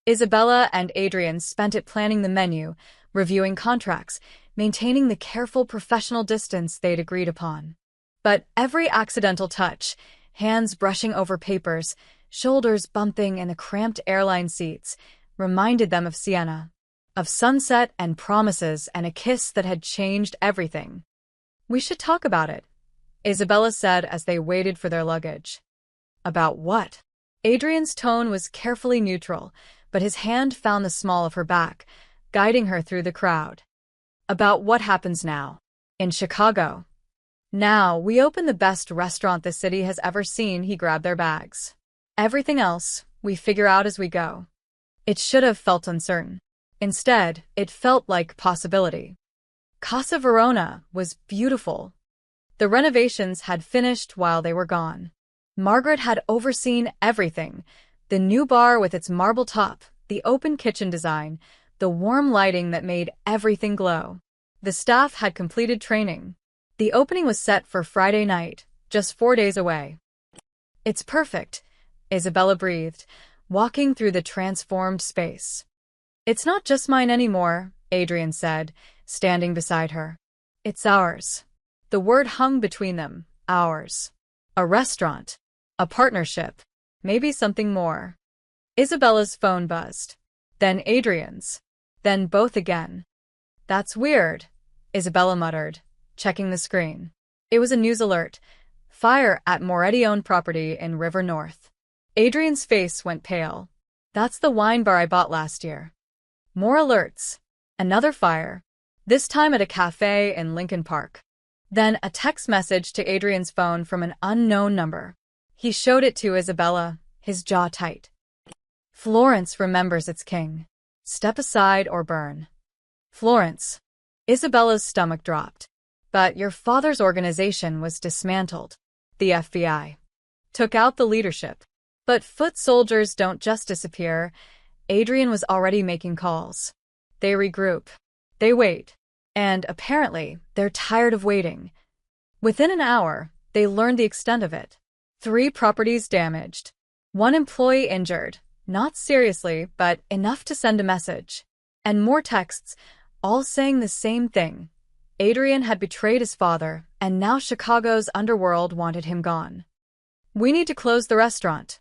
Isabella and Adrian spent it planning the menu, reviewing contracts, maintaining the careful professional distance they'd agreed upon. But every accidental touch, hands brushing over papers, shoulders bumping in the cramped airline seats, reminded them of Siena, of sunset and promises and a kiss that had changed everything. We should talk about it, Isabella said as they waited for their luggage. About what? Adrian's tone was carefully neutral, but his hand found the small of her back, guiding her through the crowd. About what happens now. In Chicago. Now, we open the best restaurant the city has ever seen. He grabbed their bags. Everything else, we figure out as we go. It should have felt uncertain. Instead, it felt like possibility. Casa Verona was beautiful. The renovations had finished while they were gone. Margaret had overseen everything, the new bar with its marble top, the open kitchen design, the warm lighting that made everything glow. The staff had completed training. The opening was set for Friday night, just 4 days away. It's perfect, Isabella breathed, walking through the transformed space. It's not just mine anymore, Adrian said, standing beside her. It's ours. The word hung between them, ours. A restaurant. A partnership. Maybe something more. Isabella's phone buzzed. Then Adrian's. Then both again. That's weird, Isabella muttered, checking the screen. It was a news alert. Fire at Moretti-owned property in River North. Adrian's face went pale. That's the wine bar I bought last year. More alerts. Another fire. This time at a cafe in Lincoln Park. Then a text message to Adrian's phone from an unknown number. He showed it to Isabella, his jaw tight. Florence remembers its king. Step aside or burn. Florence. Isabella's stomach dropped. But your father's organization was dismantled. The FBI took out the leadership. But foot soldiers don't just disappear. Adrian was already making calls. They regroup. They wait. And apparently, they're tired of waiting. Within an hour, they learned the extent of it. 3 properties damaged. 1 employee injured. Not seriously, but enough to send a message. And more texts, all saying the same thing. Adrian had betrayed his father, and now Chicago's underworld wanted him gone. "We need to close the restaurant,"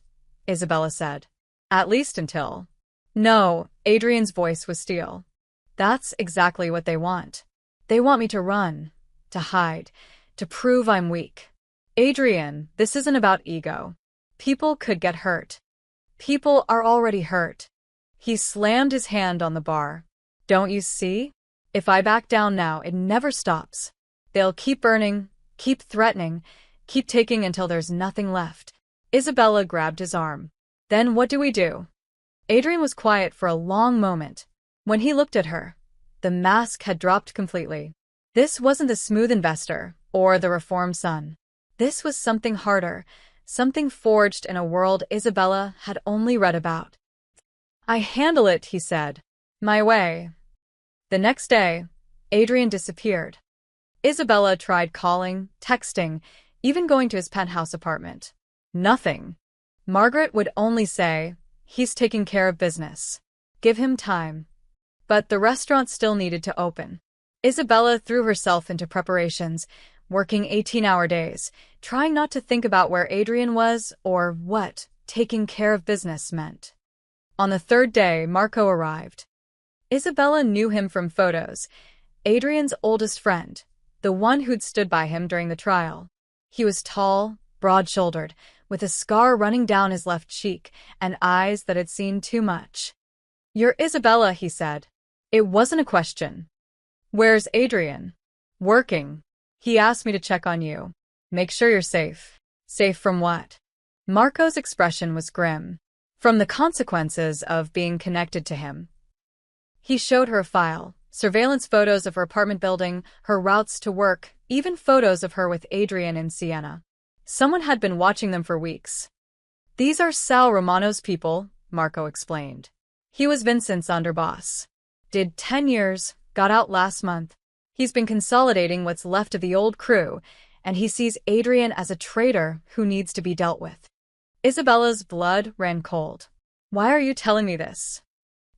Isabella said. "At least until—" "No," Adrian's voice was steel. "That's exactly what they want. They want me to run, to hide, to prove I'm weak. Adrian, this isn't about ego. People could get hurt. People are already hurt." He slammed his hand on the bar. "Don't you see? If I back down now, it never stops. They'll keep burning, keep threatening, keep taking until there's nothing left." Isabella grabbed his arm. "Then what do we do?" Adrian was quiet for a long moment. When he looked at her, the mask had dropped completely. This wasn't the smooth investor or the reformed son. This was something harder, something forged in a world Isabella had only read about. "I handle it," he said. "My way." The next day, Adrian disappeared. Isabella tried calling, texting, even going to his penthouse apartment. Nothing. Margaret would only say, "He's taking care of business. Give him time." But the restaurant still needed to open. Isabella threw herself into preparations, working 18-hour days, trying not to think about where Adrian was or what taking care of business meant. On the third day, Marco arrived. Isabella knew him from photos, Adrian's oldest friend, the one who'd stood by him during the trial. He was tall, broad-shouldered, with a scar running down his left cheek and eyes that had seen too much. "You're Isabella," he said. It wasn't a question. "Where's Adrian?" "Working. He asked me to check on you. Make sure you're safe." "Safe from what?" Marco's expression was grim. "From the consequences of being connected to him." He showed her a file, surveillance photos of her apartment building, her routes to work, even photos of her with Adrian in Siena. Someone had been watching them for weeks. "These are Sal Romano's people," Marco explained. "He was Vincent's underboss. Did 10 years, got out last month. He's been consolidating what's left of the old crew, and he sees Adrian as a traitor who needs to be dealt with." Isabella's blood ran cold. "Why are you telling me this?"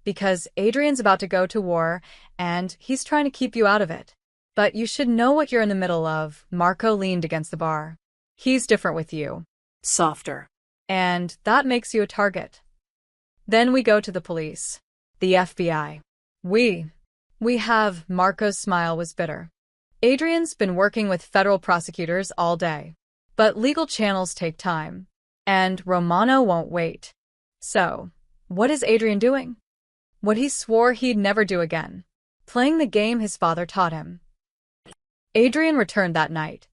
"Because Adrian's about to go to war, and he's trying to keep you out of it. But you should know what you're in the middle of." Marco leaned against the bar. "He's different with you. Softer. And that makes you a target. Then we go to the police. The FBI. We have—" Marco's smile was bitter. "Adrian's been working with federal prosecutors all day. But legal channels take time. And Romano won't wait. So, what is Adrian doing? What he swore he'd never do again. Playing the game his father taught him." Adrian returned that night.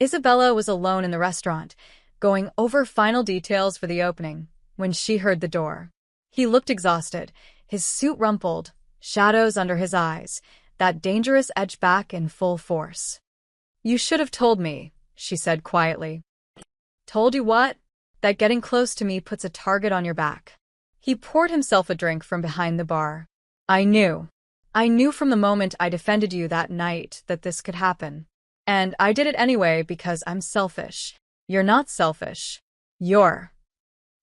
Isabella was alone in the restaurant, going over final details for the opening, when she heard the door. He looked exhausted, his suit rumpled, shadows under his eyes, that dangerous edge back in full force. "You should have told me," she said quietly. "Told you what?" "That getting close to me puts a target on your back." He poured himself a drink from behind the bar. I knew from the moment I defended you that night that this could happen. And I did it anyway because I'm selfish." "You're not selfish.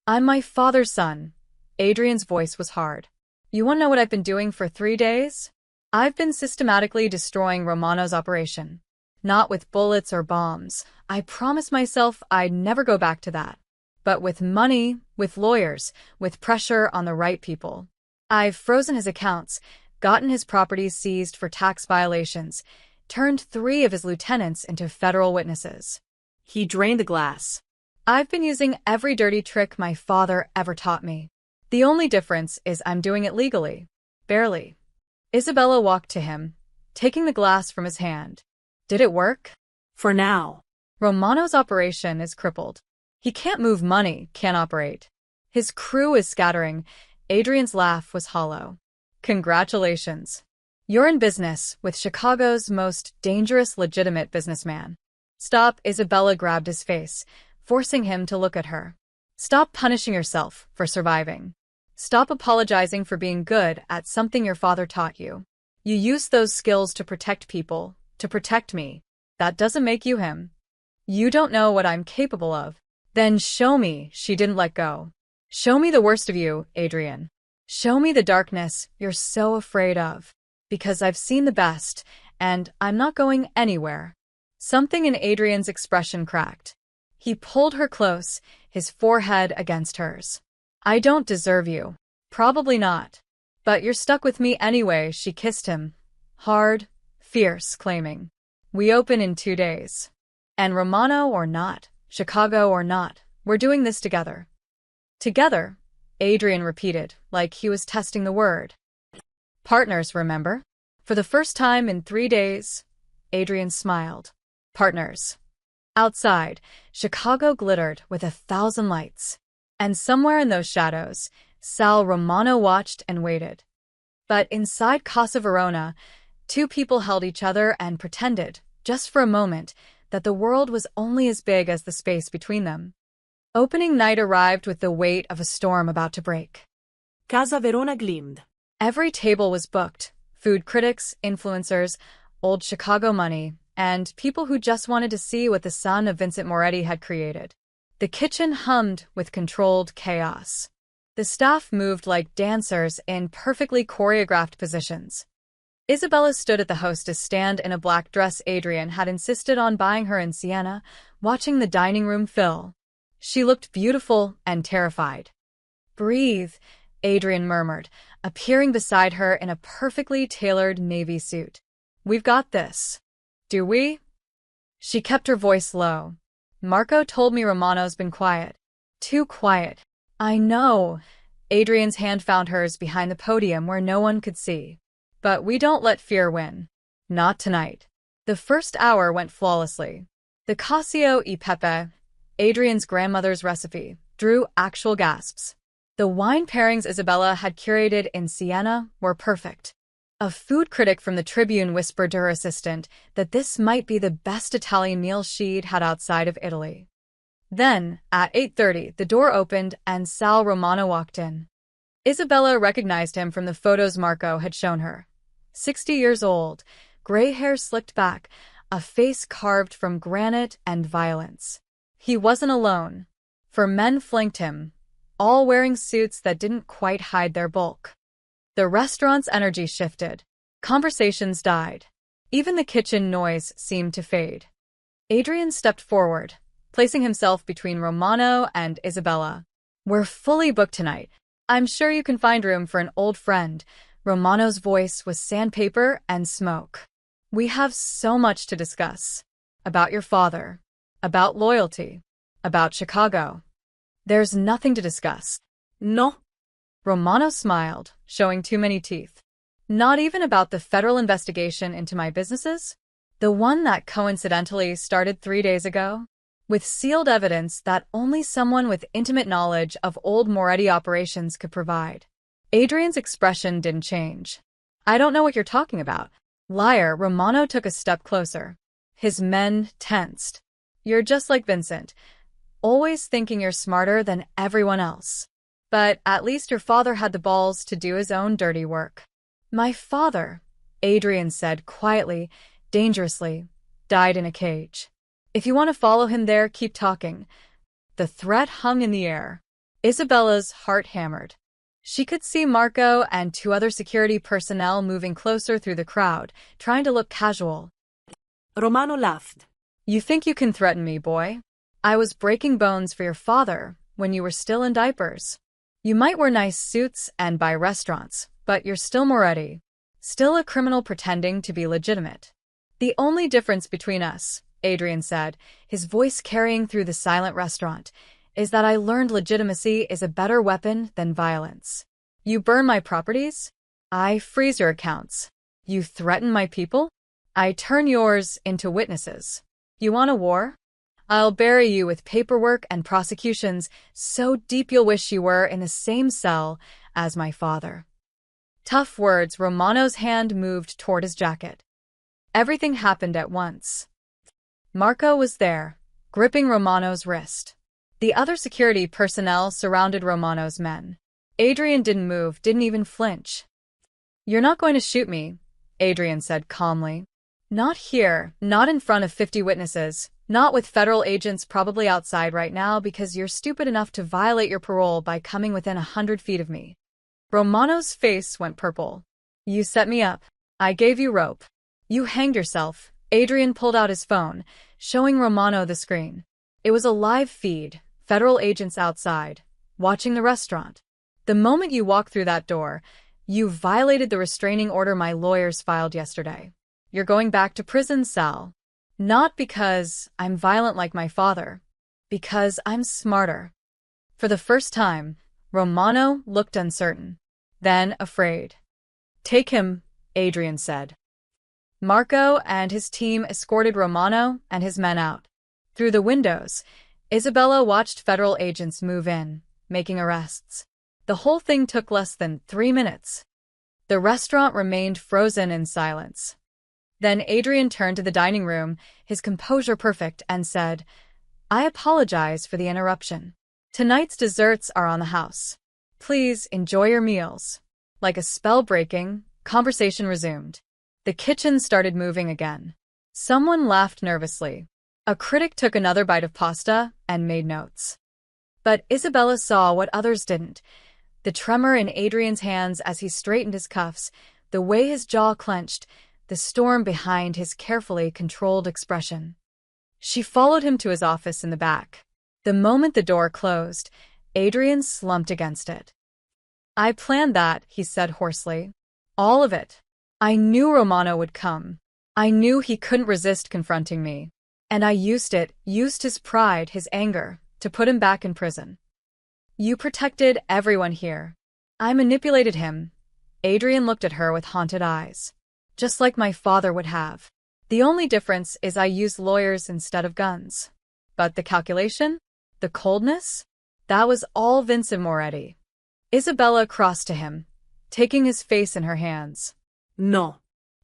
I'm my father's son." Adrian's voice was hard. "You want to know what I've been doing for 3 days? I've been systematically destroying Romano's operation. Not with bullets or bombs. I promised myself I'd never go back to that. But with money, with lawyers, with pressure on the right people. I've frozen his accounts, gotten his properties seized for tax violations, turned 3 of his lieutenants into federal witnesses." He drained the glass. "I've been using every dirty trick my father ever taught me. The only difference is I'm doing it legally. Barely." Isabella walked to him, taking the glass from his hand. "Did it work?" For now. "Romano's operation is crippled. He can't move money, can't operate. His crew is scattering." Adrian's laugh was hollow. "Congratulations. You're in business with Chicago's most dangerous legitimate businessman." "Stop." Isabella grabbed his face, forcing him to look at her. "Stop punishing yourself for surviving. Stop apologizing for being good at something your father taught you. You used those skills to protect people, to protect me. That doesn't make you him. You don't know what I'm capable of." "Then show me." She didn't let go. "Show me the worst of you, Adrian. Show me the darkness you're so afraid of." Because I've seen the best, and I'm not going anywhere. Something in Adrian's expression cracked. He pulled her close, his forehead against hers. I don't deserve you. Probably not. But you're stuck with me anyway, she kissed him. Hard, fierce, claiming. We open in 2 days. And Romano or not, Chicago or not, we're doing this together. Together, Adrian repeated, like he was testing the word. Partners, remember? For the first time in 3 days, Adrian smiled. Partners. Outside, Chicago glittered with 1,000 lights. And somewhere in those shadows, Sal Romano watched and waited. But inside Casa Verona, 2 people held each other and pretended, just for a moment, that the world was only as big as the space between them. Opening night arrived with the weight of a storm about to break. Casa Verona gleamed. Every table was booked. Food critics, influencers, old Chicago money, and people who just wanted to see what the son of Vincent Moretti had created. The kitchen hummed with controlled chaos. The staff moved like dancers in perfectly choreographed positions. Isabella stood at the hostess stand in a black dress Adrian had insisted on buying her in Siena, watching the dining room fill. She looked beautiful and terrified. Breathe, Adrian murmured, appearing beside her in a perfectly tailored navy suit. We've got this. Do we? She kept her voice low. Marco told me Romano's been quiet. Too quiet. I know. Adrian's hand found hers behind the podium where no one could see. But we don't let fear win. Not tonight. The first hour went flawlessly. The cacio e pepe, Adrian's grandmother's recipe, drew actual gasps. The wine pairings Isabella had curated in Siena were perfect. A food critic from the Tribune whispered to her assistant that this might be the best Italian meal she'd had outside of Italy. Then, at 8:30, the door opened and Sal Romano walked in. Isabella recognized him from the photos Marco had shown her. 60 years old, gray hair slicked back, a face carved from granite and violence. He wasn't alone, for men flanked him, all wearing suits that didn't quite hide their bulk. The restaurant's energy shifted. Conversations died. Even the kitchen noise seemed to fade. Adrian stepped forward, placing himself between Romano and Isabella. We're fully booked tonight. I'm sure you can find room for an old friend. Romano's voice was sandpaper and smoke. We have so much to discuss. About your father. About loyalty. About Chicago. There's nothing to discuss. No. Romano smiled, showing too many teeth. Not even about the federal investigation into my businesses? The one that coincidentally started 3 days ago? With sealed evidence that only someone with intimate knowledge of old Moretti operations could provide. Adrian's expression didn't change. I don't know what you're talking about. Liar. Romano took a step closer. His men tensed. You're just like Vincent, always thinking you're smarter than everyone else. But at least your father had the balls to do his own dirty work. My father, Adrian said quietly, dangerously, died in a cage. If you want to follow him there, keep talking. The threat hung in the air. Isabella's heart hammered. She could see Marco and 2 other security personnel moving closer through the crowd, trying to look casual. Romano laughed. You think you can threaten me, boy? I was breaking bones for your father when you were still in diapers. You might wear nice suits and buy restaurants, but you're still Moretti. Still a criminal pretending to be legitimate. The only difference between us, Adrian said, his voice carrying through the silent restaurant, is that I learned legitimacy is a better weapon than violence. You burn my properties? I freeze your accounts. You threaten my people? I turn yours into witnesses. You want a war? I'll bury you with paperwork and prosecutions so deep you'll wish you were in the same cell as my father. Tough words. Romano's hand moved toward his jacket. Everything happened at once. Marco was there, gripping Romano's wrist. The other security personnel surrounded Romano's men. Adrian didn't move, didn't even flinch. You're not going to shoot me, Adrian said calmly. Not here, not in front of 50 witnesses, not with federal agents probably outside right now because you're stupid enough to violate your parole by coming within 100 feet of me. Romano's face went purple. You set me up. I gave you rope. You hanged yourself. Adrian pulled out his phone, showing Romano the screen. It was a live feed, federal agents outside, watching the restaurant. The moment you walk through that door, you violated the restraining order my lawyers filed yesterday. You're going back to prison, Sal. Not because I'm violent like my father, because I'm smarter. For the first time, Romano looked uncertain, then afraid. Take him, Adrian said. Marco and his team escorted Romano and his men out. Through the windows, Isabella watched federal agents move in, making arrests. The whole thing took less than 3 minutes. The restaurant remained frozen in silence. Then Adrian turned to the dining room, his composure perfect, and said, I apologize for the interruption. Tonight's desserts are on the house. Please enjoy your meals. Like a spell-breaking, conversation resumed. The kitchen started moving again. Someone laughed nervously. A critic took another bite of pasta and made notes. But Isabella saw what others didn't. The tremor in Adrian's hands as he straightened his cuffs, the way his jaw clenched, the storm behind his carefully controlled expression. She followed him to his office in the back. The moment the door closed, Adrian slumped against it. I planned that, he said hoarsely. All of it. I knew Romano would come. I knew he couldn't resist confronting me. And I used his pride, his anger, to put him back in prison. You protected everyone here. I manipulated him. Adrian looked at her with haunted eyes. Just like my father would have. The only difference is I used lawyers instead of guns. But the calculation? The coldness? That was all Vincent Moretti. Isabella crossed to him, taking his face in her hands. No.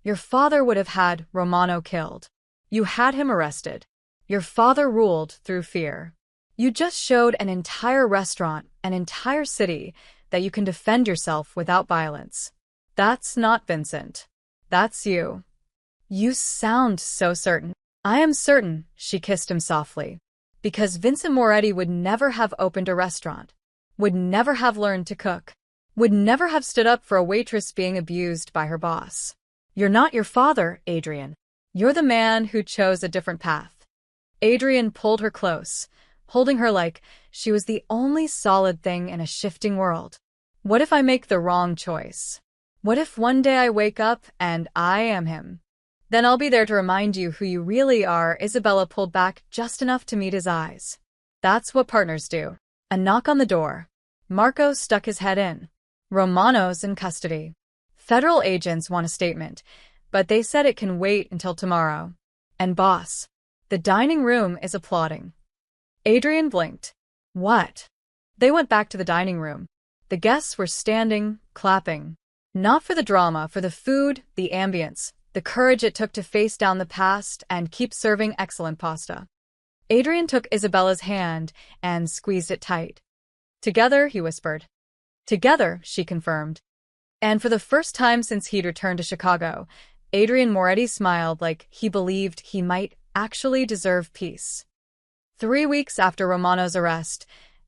Your father would have had Romano killed. You had him arrested. Your father ruled through fear. You just showed an entire restaurant, an entire city, that you can defend yourself without violence. That's not Vincent. That's you. You sound so certain. I am certain, she kissed him softly. Because Vincent Moretti would never have opened a restaurant, would never have learned to cook, would never have stood up for a waitress being abused by her boss. You're not your father, Adrian. You're the man who chose a different path. Adrian pulled her close, holding her like she was the only solid thing in a shifting world. What if I make the wrong choice? What if one day I wake up and I am him? Then I'll be there to remind you who you really are. Isabella pulled back just enough to meet his eyes. That's what partners do. A knock on the door. Marco stuck his head in. Romano's in custody. Federal agents want a statement, but they said it can wait until tomorrow. And boss, the dining room is applauding. Adrian blinked. What? They went back to the dining room. The guests were standing, clapping. Not for the drama, for the food, the ambience, the courage it took to face down the past and keep serving excellent pasta. Adrian took Isabella's hand and squeezed it tight. Together, he whispered. Together, she confirmed. And for the first time since he'd returned to Chicago, Adrian Moretti smiled like he believed he might actually deserve peace. 3 weeks after Romano's arrest,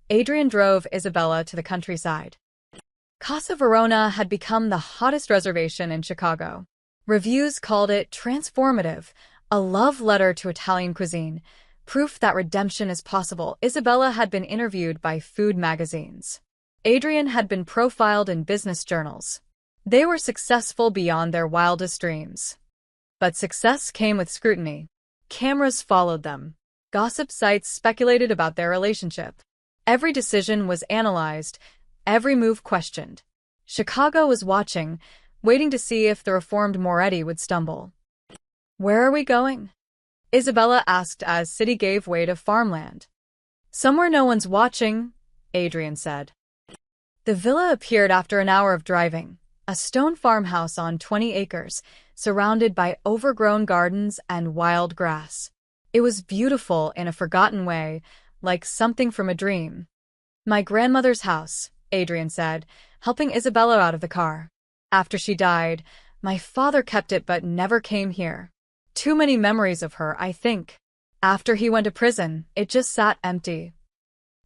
Adrian drove Isabella to the countryside. Casa Verona had become the hottest reservation in Chicago. Reviews called it transformative, a love letter to Italian cuisine, proof that redemption is possible. Isabella had been interviewed by food magazines. Adrian had been profiled in business journals. They were successful beyond their wildest dreams. But success came with scrutiny. Cameras followed them. Gossip sites speculated about their relationship. Every decision was analyzed, every move questioned. Chicago was watching, waiting to see if the reformed Moretti would stumble. Where are we going? Isabella asked as city gave way to farmland. Somewhere no one's watching, Adrian said. The villa appeared after an hour of driving, a stone farmhouse on 20 acres, surrounded by overgrown gardens and wild grass. It was beautiful in a forgotten way, like something from a dream. My grandmother's house, Adrian said, helping Isabella out of the car. After she died, my father kept it but never came here. Too many memories of her, I think. After he went to prison, it just sat empty.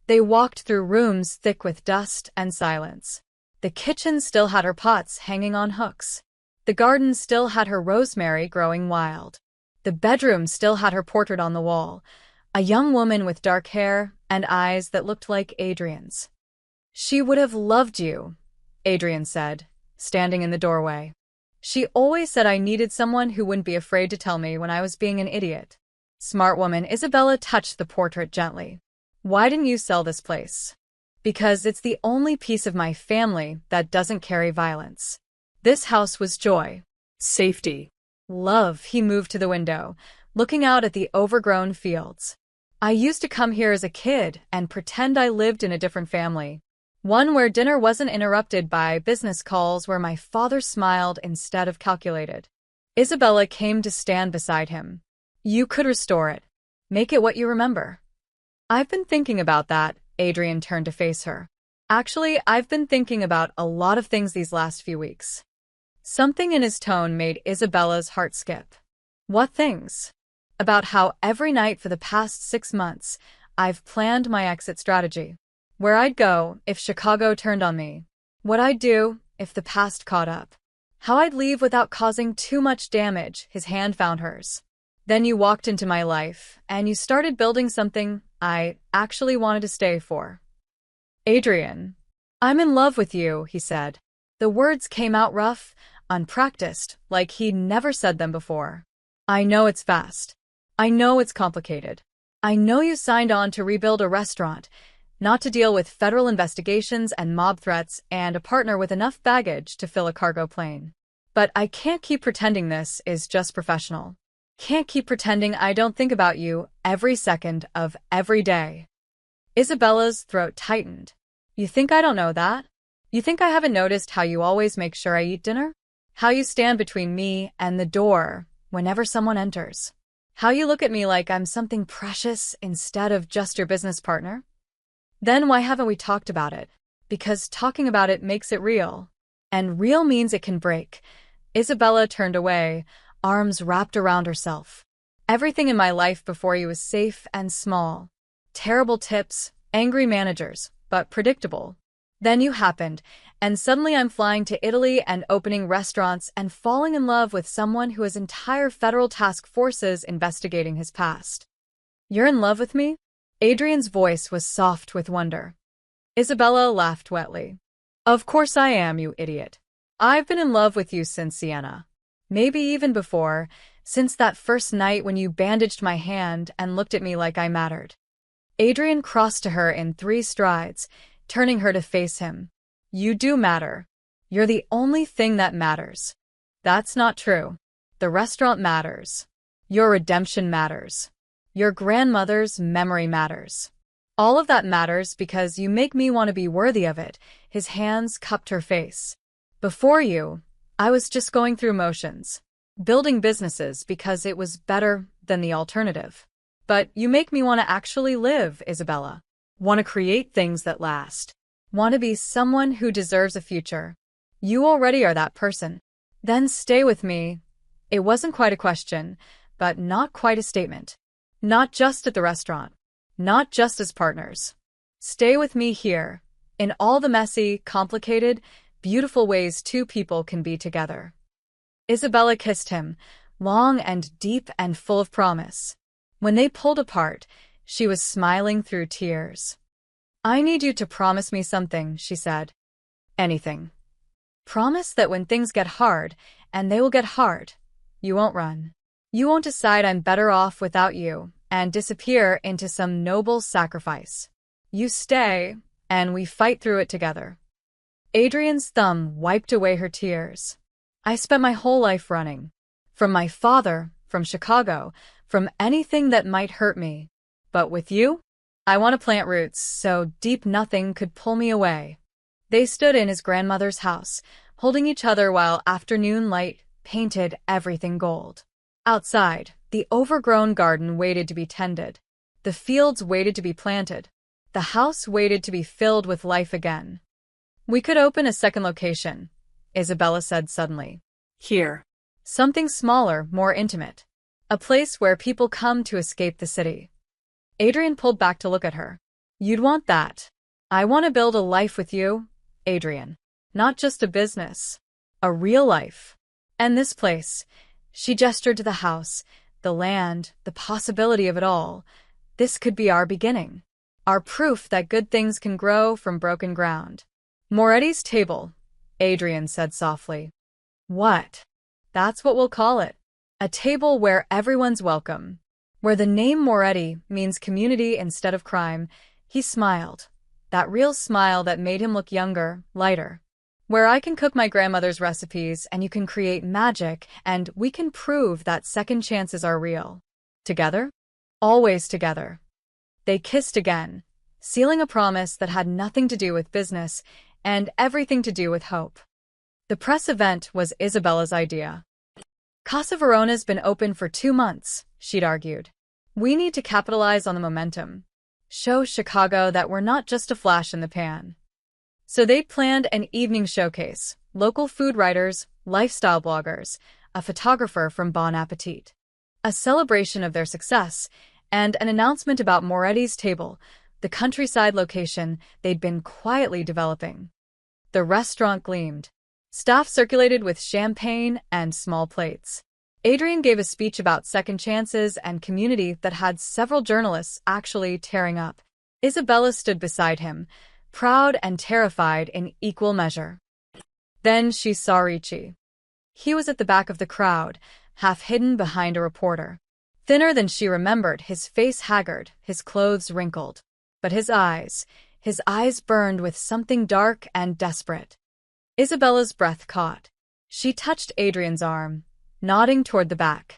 They walked through rooms thick with dust and silence. The kitchen still had her pots hanging on hooks. The garden still had her rosemary growing wild. The bedroom still had her portrait on the wall, a young woman with dark hair and eyes that looked like Adrian's. "She would have loved you," Adrian said, standing in the doorway. "She always said I needed someone who wouldn't be afraid to tell me when I was being an idiot." Smart woman. Isabella touched the portrait gently. "Why didn't you sell this place?" "Because it's the only piece of my family that doesn't carry violence. This house was joy, Safety. love." He moved to the window, looking out at the overgrown fields. "I used to come here as a kid and pretend I lived in a different family. One where dinner wasn't interrupted by business calls, where my father smiled instead of calculated." Isabella came to stand beside him. "You could restore it. Make it what you remember." "I've been thinking about that." Adrian turned to face her. "Actually, I've been thinking about a lot of things these last few weeks." Something in his tone made Isabella's heart skip. "What things?" "About how every night for the past 6 months, I've planned my exit strategy. Where I'd go if Chicago turned on me. What I'd do if the past caught up. How I'd leave without causing too much damage." His hand found hers. "Then you walked into my life, and you started building something I actually wanted to stay for." "Adrian, I'm in love with you," he said. The words came out rough, unpracticed, like he'd never said them before. "I know it's fast. I know it's complicated. I know you signed on to rebuild a restaurant, not to deal with federal investigations and mob threats and a partner with enough baggage to fill a cargo plane. But I can't keep pretending this is just professional. Can't keep pretending I don't think about you every second of every day." Isabella's throat tightened. "You think I don't know that? You think I haven't noticed how you always make sure I eat dinner? How you stand between me and the door whenever someone enters? How you look at me like I'm something precious instead of just your business partner? Then why haven't we talked about it? Because talking about it makes it real. And real means it can break." Isabella turned away, arms wrapped around herself. "Everything in my life before you was safe and small. Terrible tips, angry managers, but predictable. Then you happened, and suddenly I'm flying to Italy and opening restaurants and falling in love with someone who has entire federal task forces investigating his past." "You're in love with me?" Adrian's voice was soft with wonder. Isabella laughed wetly. "Of course I am, you idiot. I've been in love with you since Siena. Maybe even before, since that first night when you bandaged my hand and looked at me like I mattered." Adrian crossed to her in 3 strides, turning her to face him. "You do matter. You're the only thing that matters." "That's not true. The restaurant matters. Your redemption matters. Your grandmother's memory matters. All of that matters because you make me want to be worthy of it." His hands cupped her face. "Before you, I was just going through motions, building businesses because it was better than the alternative. But you make me want to actually live, Isabella. Want to create things that last. Want to be someone who deserves a future. You already are that person. Then stay with me." It wasn't quite a question, but not quite a statement. "Not just at the restaurant. Not just as partners. Stay with me here, in all the messy, complicated, beautiful ways 2 people can be together." Isabella kissed him, long and deep and full of promise. When they pulled apart, she was smiling through tears. "I need you to promise me something," she said. "Anything. Promise that when things get hard, and they will get hard, you won't run. You won't decide I'm better off without you and disappear into some noble sacrifice. You stay, and we fight through it together." Adrian's thumb wiped away her tears. "I spent my whole life running. From my father, from Chicago, from anything that might hurt me. But with you, I want to plant roots so deep nothing could pull me away." They stood in his grandmother's house, holding each other while afternoon light painted everything gold. Outside, the overgrown garden waited to be tended. The fields waited to be planted. The house waited to be filled with life again. "We could open a second location," Isabella said suddenly. Here. "Something smaller, more intimate. A place where people come to escape the city." Adrian pulled back to look at her. "You'd want that. I want to build a life with you, Adrian. Not just a business. A real life. And this place. She gestured to the house, the land, the possibility of it all. This could be our beginning. Our proof that good things can grow from broken ground. Moretti's table, Adrian said softly. What? That's what we'll call it. A table where everyone's welcome. Where the name Moretti means community instead of crime. He smiled. That real smile that made him look younger, lighter. Where I can cook my grandmother's recipes and you can create magic and we can prove that second chances are real. Together? Always together. They kissed again, sealing a promise that had nothing to do with business and everything to do with hope. The press event was Isabella's idea. Casa Verona's been open for 2 months, she'd argued. We need to capitalize on the momentum. Show Chicago that we're not just a flash in the pan. So they planned an evening showcase, local food writers, lifestyle bloggers, a photographer from Bon Appetit. A celebration of their success, and an announcement about Moretti's table, the countryside location they'd been quietly developing. The restaurant gleamed. Staff circulated with champagne and small plates. Adrian gave a speech about second chances and community that had several journalists actually tearing up. Isabella stood beside him, proud and terrified in equal measure. Then she saw Ricci. He was at the back of the crowd, half hidden behind a reporter. Thinner than she remembered, his face haggard, his clothes wrinkled. But his eyes burned with something dark and desperate. Isabella's breath caught. She touched Adrian's arm, nodding toward the back.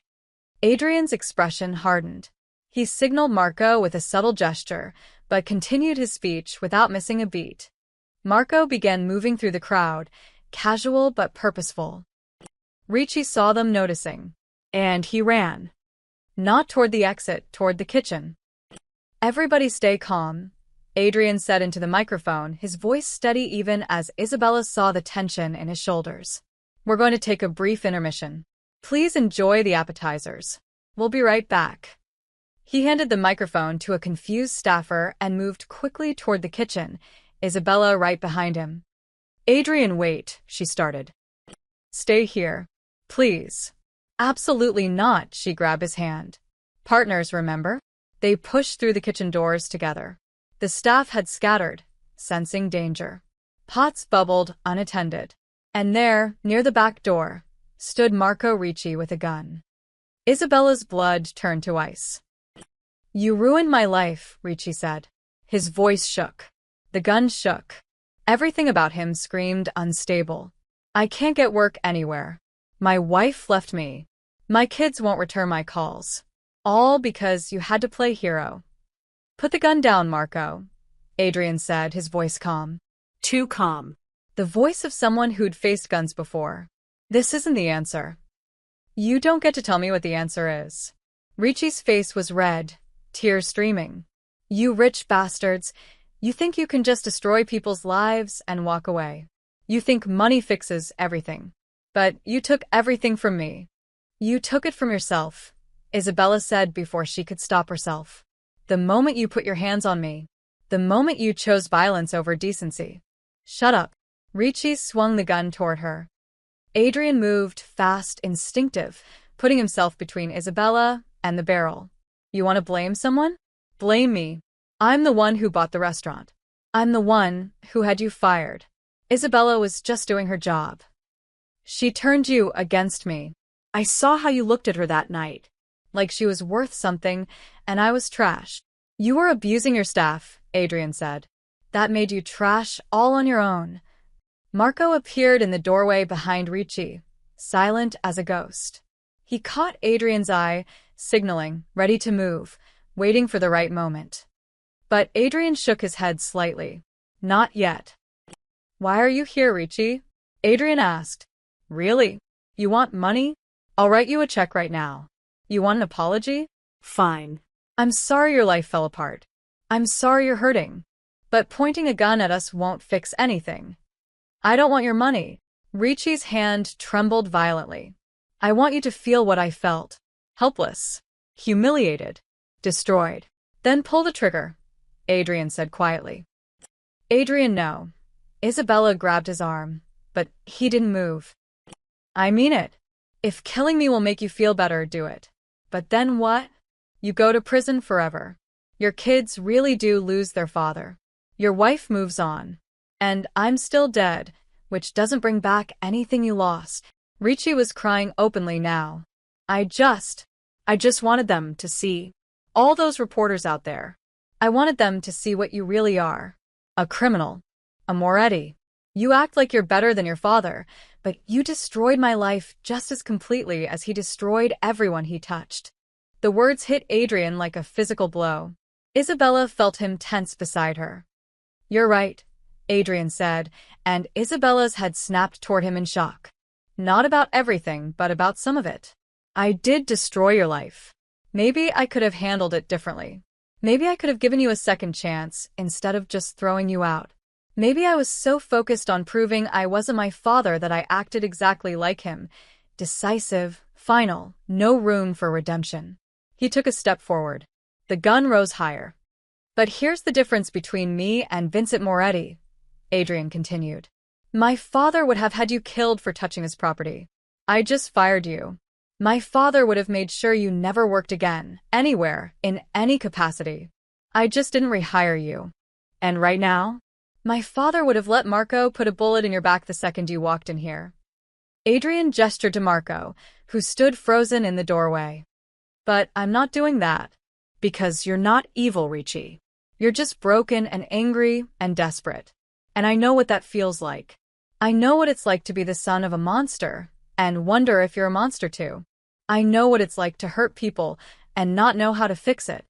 Adrian's expression hardened. He signaled Marco with a subtle gesture, but continued his speech without missing a beat. Marco began moving through the crowd, casual but purposeful. Ricci saw them noticing, and he ran. Not toward the exit, toward the kitchen. Everybody stay calm, Adrian said into the microphone, his voice steady even as Isabella saw the tension in his shoulders. We're going to take a brief intermission. Please enjoy the appetizers. We'll be right back. He handed the microphone to a confused staffer and moved quickly toward the kitchen, Isabella right behind him. Adrian, wait, she started. Stay here. Please. Absolutely not, she grabbed his hand. Partners, remember? They pushed through the kitchen doors together. The staff had scattered, sensing danger. Pots bubbled unattended. And there, near the back door, stood Marco Ricci with a gun. Isabella's blood turned to ice. You ruined my life, Ricci said. His voice shook. The gun shook. Everything about him screamed unstable. I can't get work anywhere. My wife left me. My kids won't return my calls. All because you had to play hero. Put the gun down, Marco, Adrian said, his voice calm. Too calm. The voice of someone who'd faced guns before. This isn't the answer. You don't get to tell me what the answer is. Ricci's face was red, tears streaming. You rich bastards, you think you can just destroy people's lives and walk away. You think money fixes everything. But you took everything from me. You took it from yourself, Isabella said before she could stop herself. The moment you put your hands on me. The moment you chose violence over decency. Shut up. Ricci swung the gun toward her. Adrian moved, fast, instinctive, putting himself between Isabella and the barrel. You want to blame someone? Blame me. I'm the one who bought the restaurant. I'm the one who had you fired. Isabella was just doing her job. She turned you against me. I saw how you looked at her that night. Like she was worth something, and I was trash. You were abusing your staff, Adrian said. That made you trash all on your own. Marco appeared in the doorway behind Ricci, silent as a ghost. He caught Adrian's eye, signaling, ready to move, waiting for the right moment. But Adrian shook his head slightly. Not yet. Why are you here, Ricci? Adrian asked. Really? You want money? I'll write you a check right now. You want an apology? Fine. I'm sorry your life fell apart. I'm sorry you're hurting. But pointing a gun at us won't fix anything. I don't want your money. Ricci's hand trembled violently. I want you to feel what I felt. Helpless. Humiliated. Destroyed. Then pull the trigger, Adrian said quietly. Adrian, no. Isabella grabbed his arm, but he didn't move. I mean it. If killing me will make you feel better, do it. But then what? You go to prison forever. Your kids really do lose their father. Your wife moves on. And I'm still dead, which doesn't bring back anything you lost. Ricci was crying openly now. I just wanted them to see. All those reporters out there. I wanted them to see what you really are. A criminal. A Moretti. You act like you're better than your father, but you destroyed my life just as completely as he destroyed everyone he touched. The words hit Adrian like a physical blow. Isabella felt him tense beside her. You're right, Adrian said, and Isabella's head snapped toward him in shock. Not about everything, but about some of it. I did destroy your life. Maybe I could have handled it differently. Maybe I could have given you a second chance instead of just throwing you out. Maybe I was so focused on proving I wasn't my father that I acted exactly like him. Decisive, final, no room for redemption. He took a step forward. The gun rose higher. But here's the difference between me and Vincent Moretti, Adrian continued. My father would have had you killed for touching his property. I just fired you. My father would have made sure you never worked again, anywhere, in any capacity. I just didn't rehire you. And right now? My father would have let Marco put a bullet in your back the second you walked in here. Adrian gestured to Marco, who stood frozen in the doorway. But I'm not doing that. Because you're not evil, Ricci. You're just broken and angry and desperate. And I know what that feels like. I know what it's like to be the son of a monster, and wonder if you're a monster too. I know what it's like to hurt people and not know how to fix it.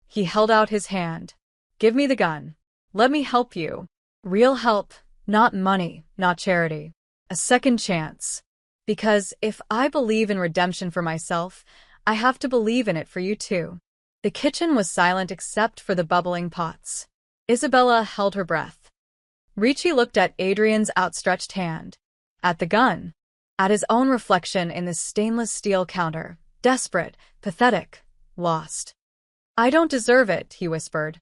He held out his hand. Give me the gun. Let me help you. Real help, not money, not charity. A second chance. Because if I believe in redemption for myself, I have to believe in it for you too. The kitchen was silent except for the bubbling pots. Isabella held her breath. Ricci looked at Adrian's outstretched hand. At the gun. At his own reflection in the stainless steel counter. Desperate, pathetic, lost. I don't deserve it, he whispered.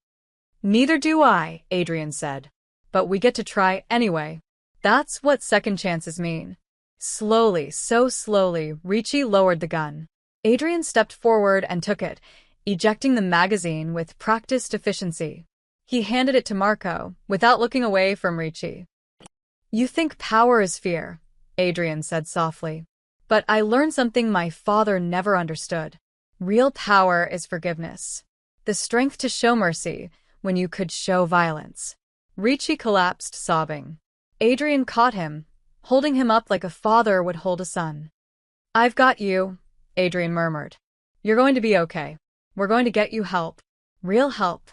Neither do I, Adrian said. But we get to try anyway. That's what second chances mean. Slowly, so slowly, Ricci lowered the gun. Adrian stepped forward and took it, ejecting the magazine with practiced efficiency. He handed it to Marco, without looking away from Ricci. You think power is fear, Adrian said softly. But I learned something my father never understood. Real power is forgiveness. The strength to show mercy when you could show violence. Ricci collapsed, sobbing. Adrian caught him, holding him up like a father would hold a son. I've got you, Adrian murmured. You're going to be okay. We're going to get you help. Real help.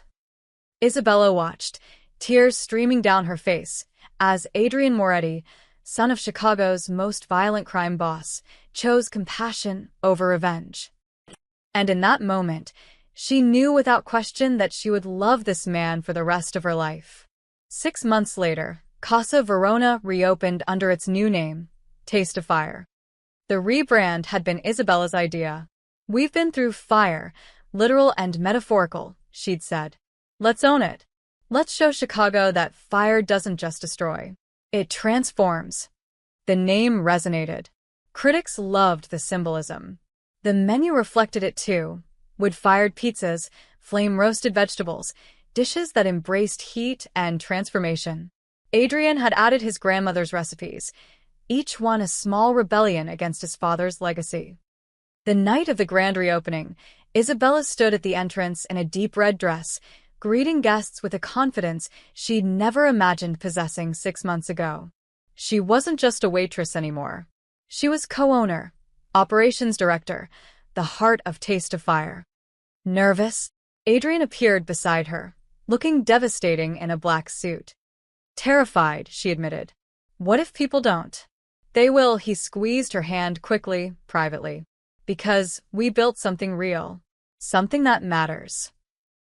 Isabella watched, tears streaming down her face, as Adrian Moretti, son of Chicago's most violent crime boss, chose compassion over revenge. And in that moment, she knew without question that she would love this man for the rest of her life. 6 months later, Casa Verona reopened under its new name, Taste of Fire. The rebrand had been Isabella's idea. We've been through fire, literal and metaphorical, she'd said. Let's own it. Let's show Chicago that fire doesn't just destroy. It transforms. The name resonated. Critics loved the symbolism. The menu reflected it too. Wood-fired pizzas, flame-roasted vegetables, dishes that embraced heat and transformation. Adrian had added his grandmother's recipes, each one a small rebellion against his father's legacy. The night of the grand reopening, Isabella stood at the entrance in a deep red dress, greeting guests with a confidence she'd never imagined possessing 6 months ago. She wasn't just a waitress anymore. She was co-owner, operations director, the heart of Taste of Fire. Nervous, Adrian appeared beside her, looking devastating in a black suit. Terrified, she admitted. What if people don't? They will, he squeezed her hand quickly, privately. Because we built something real. Something that matters.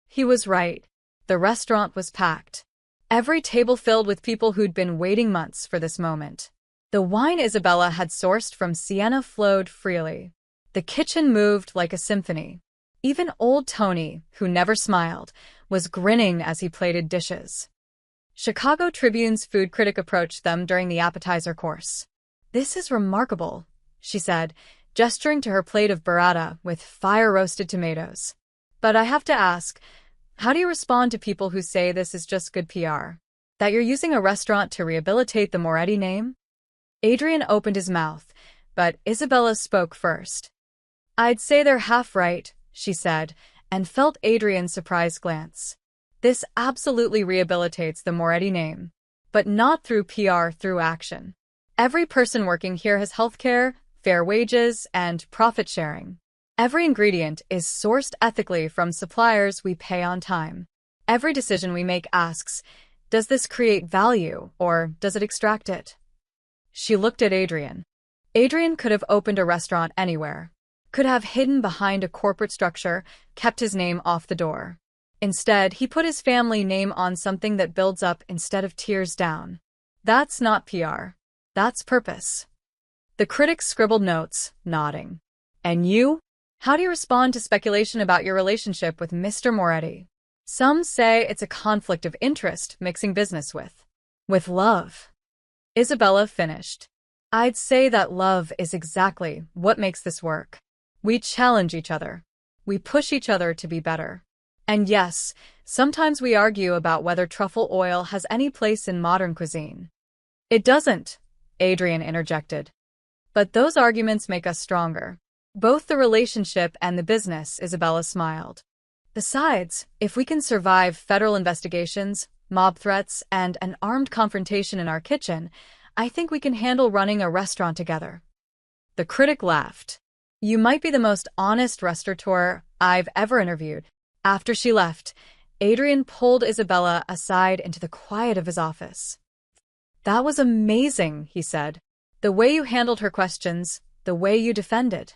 He was right. The restaurant was packed. Every table filled with people who'd been waiting months for this moment. The wine Isabella had sourced from Siena flowed freely. The kitchen moved like a symphony. Even old Tony, who never smiled, was grinning as he plated dishes. Chicago Tribune's food critic approached them during the appetizer course. This is remarkable, she said, gesturing to her plate of burrata with fire-roasted tomatoes. But I have to ask, how do you respond to people who say this is just good PR? That you're using a restaurant to rehabilitate the Moretti name? Adrian opened his mouth, but Isabella spoke first. I'd say they're half right, she said, and felt Adrian's surprised glance. This absolutely rehabilitates the Moretti name, but not through PR, through action. Every person working here has healthcare, fair wages, and profit sharing. Every ingredient is sourced ethically from suppliers we pay on time. Every decision we make asks, does this create value or does it extract it? She looked at Adrian. Adrian could have opened a restaurant anywhere, could have hidden behind a corporate structure, kept his name off the door. Instead, he put his family name on something that builds up instead of tears down. That's not PR. That's purpose. The critics scribbled notes, nodding. And you? How do you respond to speculation about your relationship with Mr. Moretti? Some say it's a conflict of interest mixing business with love. Isabella finished. I'd say that love is exactly what makes this work. We challenge each other. We push each other to be better. And yes, sometimes we argue about whether truffle oil has any place in modern cuisine. It doesn't, Adrian interjected. But those arguments make us stronger. Both the relationship and the business, Isabella smiled. Besides, if we can survive federal investigations, mob threats, and an armed confrontation in our kitchen, I think we can handle running a restaurant together. The critic laughed. You might be the most honest restaurateur I've ever interviewed. After she left, Adrian pulled Isabella aside into the quiet of his office. That was amazing, he said. The way you handled her questions, the way you defended.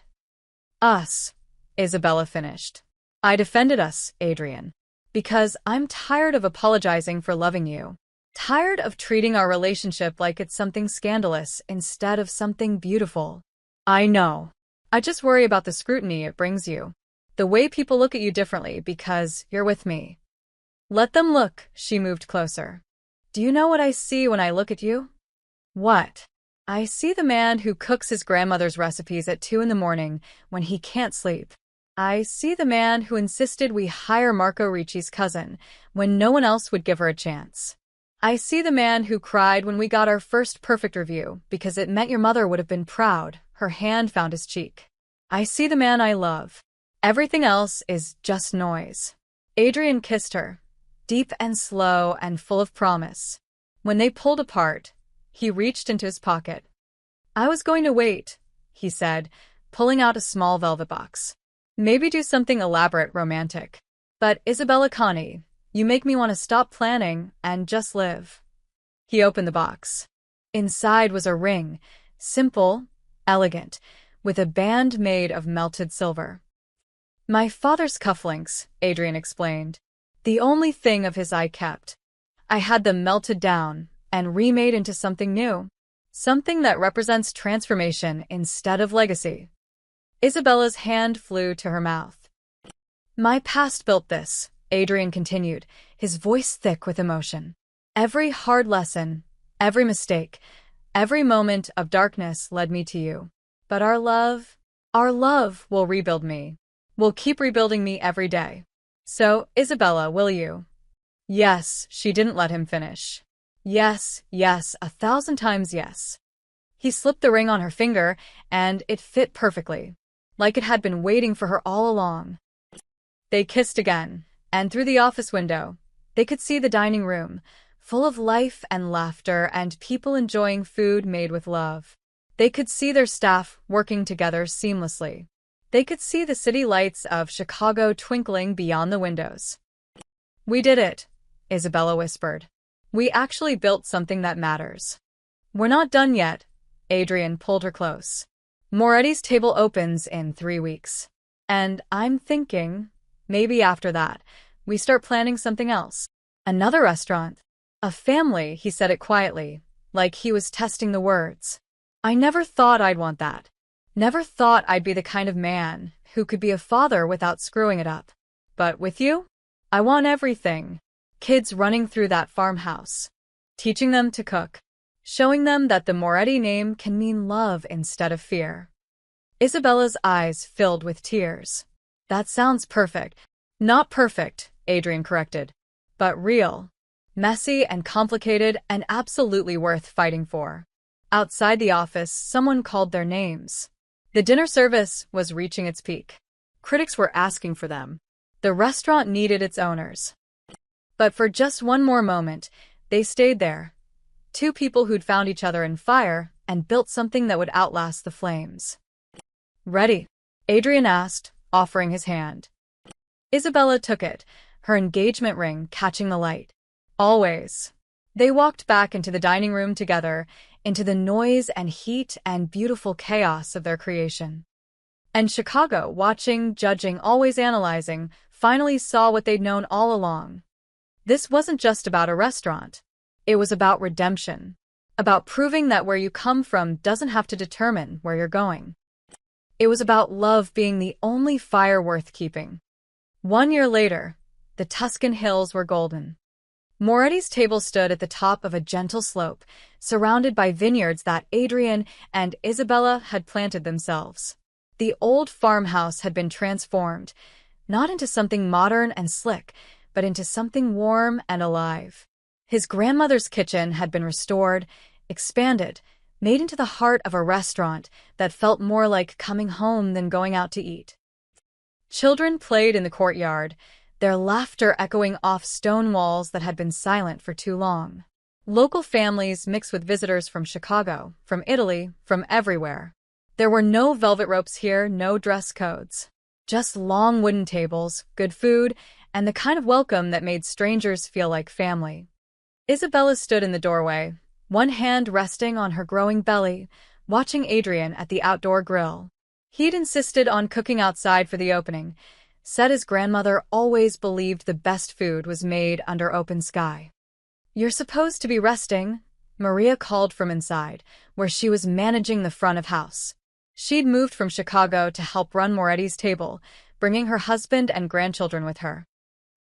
Us, Isabella finished. I defended us, Adrian. Because I'm tired of apologizing for loving you. Tired of treating our relationship like it's something scandalous instead of something beautiful. I know. I just worry about the scrutiny it brings you. The way people look at you differently because you're with me. Let them look, she moved closer. Do you know what I see when I look at you? What? I see the man who cooks his grandmother's recipes at 2 a.m. when he can't sleep. I see the man who insisted we hire Marco Ricci's cousin when no one else would give her a chance. I see the man who cried when we got our first perfect review because it meant your mother would have been proud. Her hand found his cheek. I see the man I love. Everything else is just noise. Adrian kissed her, deep and slow and full of promise. When they pulled apart, he reached into his pocket. I was going to wait, he said, pulling out a small velvet box. Maybe do something elaborate, romantic. But Isabella Connie, you make me want to stop planning and just live. He opened the box. Inside was a ring, simple, elegant, with a band made of melted silver. My father's cufflinks, Adrian explained. The only thing of his I kept. I had them melted down and remade into something new. Something that represents transformation instead of legacy. Isabella's hand flew to her mouth. My past built this, Adrian continued, his voice thick with emotion. Every hard lesson, every mistake, every moment of darkness led me to you. But our love will rebuild me. Will keep rebuilding me every day. So, Isabella, will you? Yes, she didn't let him finish. Yes, 1,000 times yes. He slipped the ring on her finger, and it fit perfectly, like it had been waiting for her all along. They kissed again, and through the office window, they could see the dining room, full of life and laughter and people enjoying food made with love. They could see their staff working together seamlessly. They could see the city lights of Chicago twinkling beyond the windows. We did it, Isabella whispered. We actually built something that matters. We're not done yet. Adrian pulled her close. Moretti's table opens in 3 weeks. And I'm thinking, maybe after that, we start planning something else. Another restaurant. A family, he said it quietly, like he was testing the words. I never thought I'd want that. Never thought I'd be the kind of man who could be a father without screwing it up. But with you, I want everything. Kids running through that farmhouse. Teaching them to cook. Showing them that the Moretti name can mean love instead of fear. Isabella's eyes filled with tears. That sounds perfect. Not perfect, Adrian corrected, but real. Messy and complicated and absolutely worth fighting for. Outside the office, someone called their names. The dinner service was reaching its peak. Critics were asking for them. The restaurant needed its owners. But for just one more moment, they stayed there. Two people who'd found each other in fire and built something that would outlast the flames. Ready? Adrian asked, offering his hand. Isabella took it, her engagement ring catching the light. Always. They walked back into the dining room together, into the noise and heat and beautiful chaos of their creation. And Chicago, watching, judging, always analyzing, finally saw what they'd known all along. This wasn't just about a restaurant. It was about redemption. About proving that where you come from doesn't have to determine where you're going. It was about love being the only fire worth keeping. 1 year later, the Tuscan hills were golden. Moretti's table stood at the top of a gentle slope, surrounded by vineyards that Adrian and Isabella had planted themselves. The old farmhouse had been transformed, not into something modern and slick, but into something warm and alive. His grandmother's kitchen had been restored, expanded, made into the heart of a restaurant that felt more like coming home than going out to eat. Children played in the courtyard, their laughter echoing off stone walls that had been silent for too long. Local families mixed with visitors from Chicago, from Italy, from everywhere. There were no velvet ropes here, no dress codes. Just long wooden tables, good food, and the kind of welcome that made strangers feel like family. Isabella stood in the doorway, one hand resting on her growing belly, watching Adrian at the outdoor grill. He'd insisted on cooking outside for the opening, said his grandmother always believed the best food was made under open sky. "You're supposed to be resting," Maria called from inside, where she was managing the front of house. She'd moved from Chicago to help run Moretti's table, bringing her husband and grandchildren with her.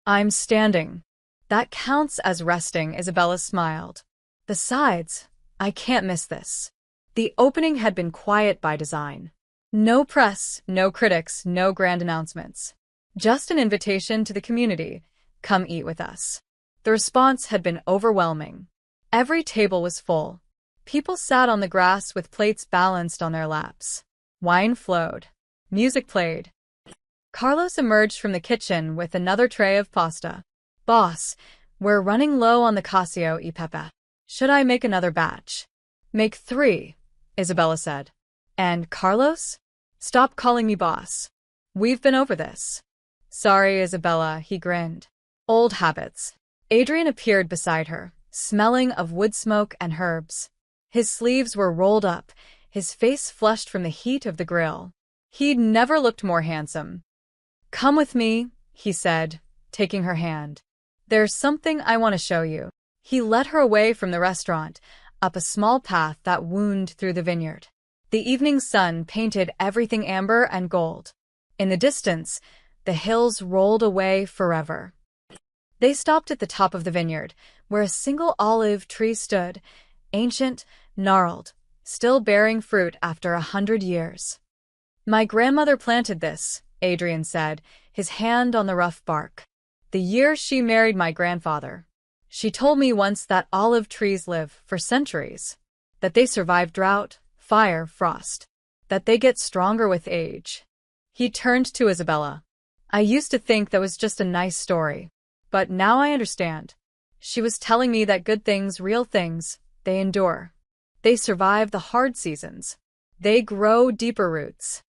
"I'm standing." "That counts as resting," Isabella smiled. "Besides, I can't miss this." The opening had been quiet by design. No press, no critics, no grand announcements. Just an invitation to the community. Come eat with us. The response had been overwhelming. Every table was full. People sat on the grass with plates balanced on their laps. Wine flowed. Music played. Carlos emerged from the kitchen with another tray of pasta. "Boss, we're running low on the cacio e pepe. Should I make another batch?" "Make 3, Isabella said. "And Carlos? Stop calling me boss. We've been over this." "Sorry, Isabella," he grinned. "Old habits." Adrian appeared beside her, smelling of wood smoke and herbs. His sleeves were rolled up, his face flushed from the heat of the grill. He'd never looked more handsome. "Come with me," he said, taking her hand. "There's something I want to show you." He led her away from the restaurant, up a small path that wound through the vineyard. The evening sun painted everything amber and gold. In the distance, the hills rolled away forever. They stopped at the top of the vineyard, where a single olive tree stood, ancient, gnarled, still bearing fruit after 100 years. "My grandmother planted this," Adrian said, his hand on the rough bark. "The year she married my grandfather. She told me once that olive trees live for centuries, that they survive drought, fire, frost, that they get stronger with age." He turned to Isabella. "I used to think that was just a nice story, but now I understand. She was telling me that good things, real things, they endure. They survive the hard seasons. They grow deeper roots."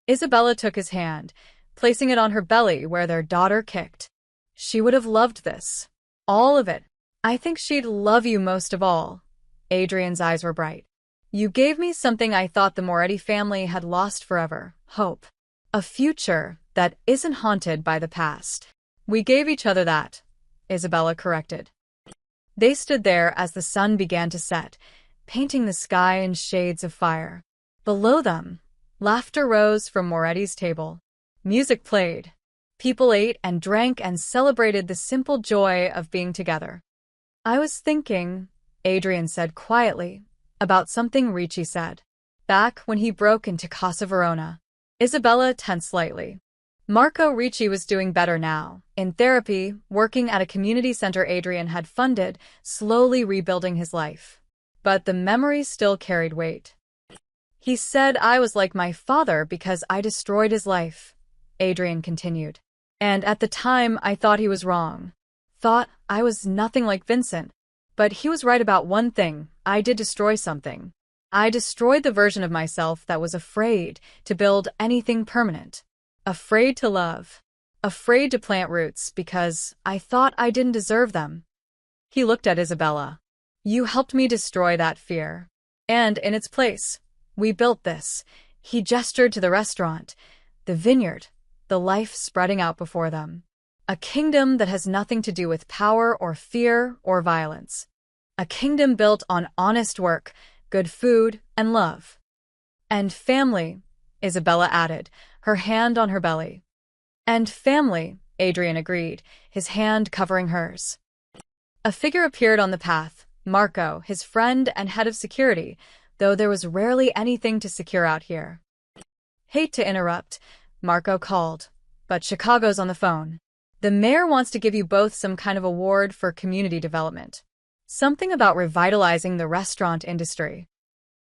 Isabella took his hand, placing it on her belly where their daughter kicked. "She would have loved this. All of it. I think she'd love you most of all." Adrian's eyes were bright. "You gave me something I thought the Moretti family had lost forever, hope. A future that isn't haunted by the past." "We gave each other that," Isabella corrected. They stood there as the sun began to set, painting the sky in shades of fire. Below them, laughter rose from Moretti's table. Music played. People ate and drank and celebrated the simple joy of being together. "I was thinking," Adrian said quietly, "about something Ricci said. back when he broke into Casa Verona. Isabella tensed slightly. Marco Ricci was doing better now. In therapy, working at a community center Adrian had funded, slowly rebuilding his life. But the memories still carried weight. He said I was like my father because I destroyed his life, Adrian continued. And at the time, I thought he was wrong. Thought I was nothing like Vincent. But he was right about one thing. I did destroy something. I destroyed the version of myself that was afraid to build anything permanent. Afraid to love. Afraid to plant roots because I thought I didn't deserve them. He looked at Isabella. You helped me destroy that fear. And in its place, we built this. He gestured to the restaurant, the vineyard, the life spreading out before them. A kingdom that has nothing to do with power or fear or violence. A kingdom built on honest work, good food, and love. And family, Isabella added, her hand on her belly. And family, Adrian agreed, his hand covering hers. A figure appeared on the path, Marco, his friend and head of security, though there was rarely anything to secure out here. Hate to interrupt, Marco called, but Chicago's on the phone. The mayor wants to give you both some kind of award for community development. Something about revitalizing the restaurant industry.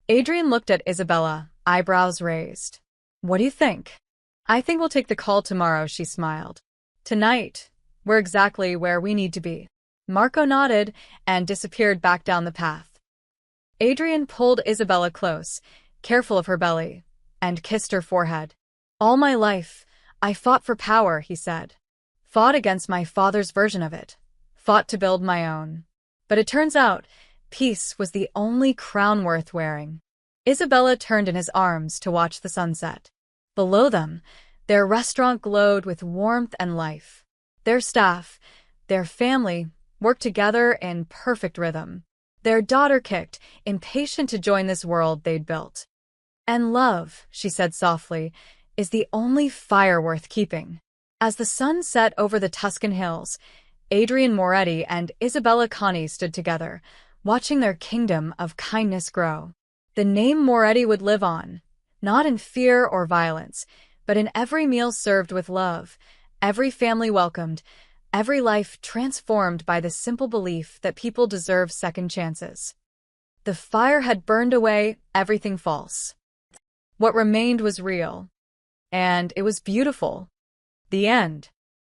Adrian looked at Isabella, eyebrows raised. What do you think? I think we'll take the call tomorrow, she smiled. Tonight, we're exactly where we need to be. Marco nodded and disappeared back down the path. Adrian pulled Isabella close, careful of her belly, and kissed her forehead. All my life, I fought for power, he said. Fought against my father's version of it. Fought to build my own. But it turns out, peace was the only crown worth wearing. Isabella turned in his arms to watch the sunset. Below them, their restaurant glowed with warmth and life. Their staff, their family, worked together in perfect rhythm. Their daughter kicked, impatient to join this world they'd built. And love, she said softly, is the only fire worth keeping. As the sun set over the Tuscan hills, Adrian Moretti and Isabella Conti stood together, watching their kingdom of kindness grow. The name Moretti would live on, not in fear or violence, but in every meal served with love, every family welcomed, every life transformed by the simple belief that people deserve second chances. The fire had burned away everything false. What remained was real. And it was beautiful. The end.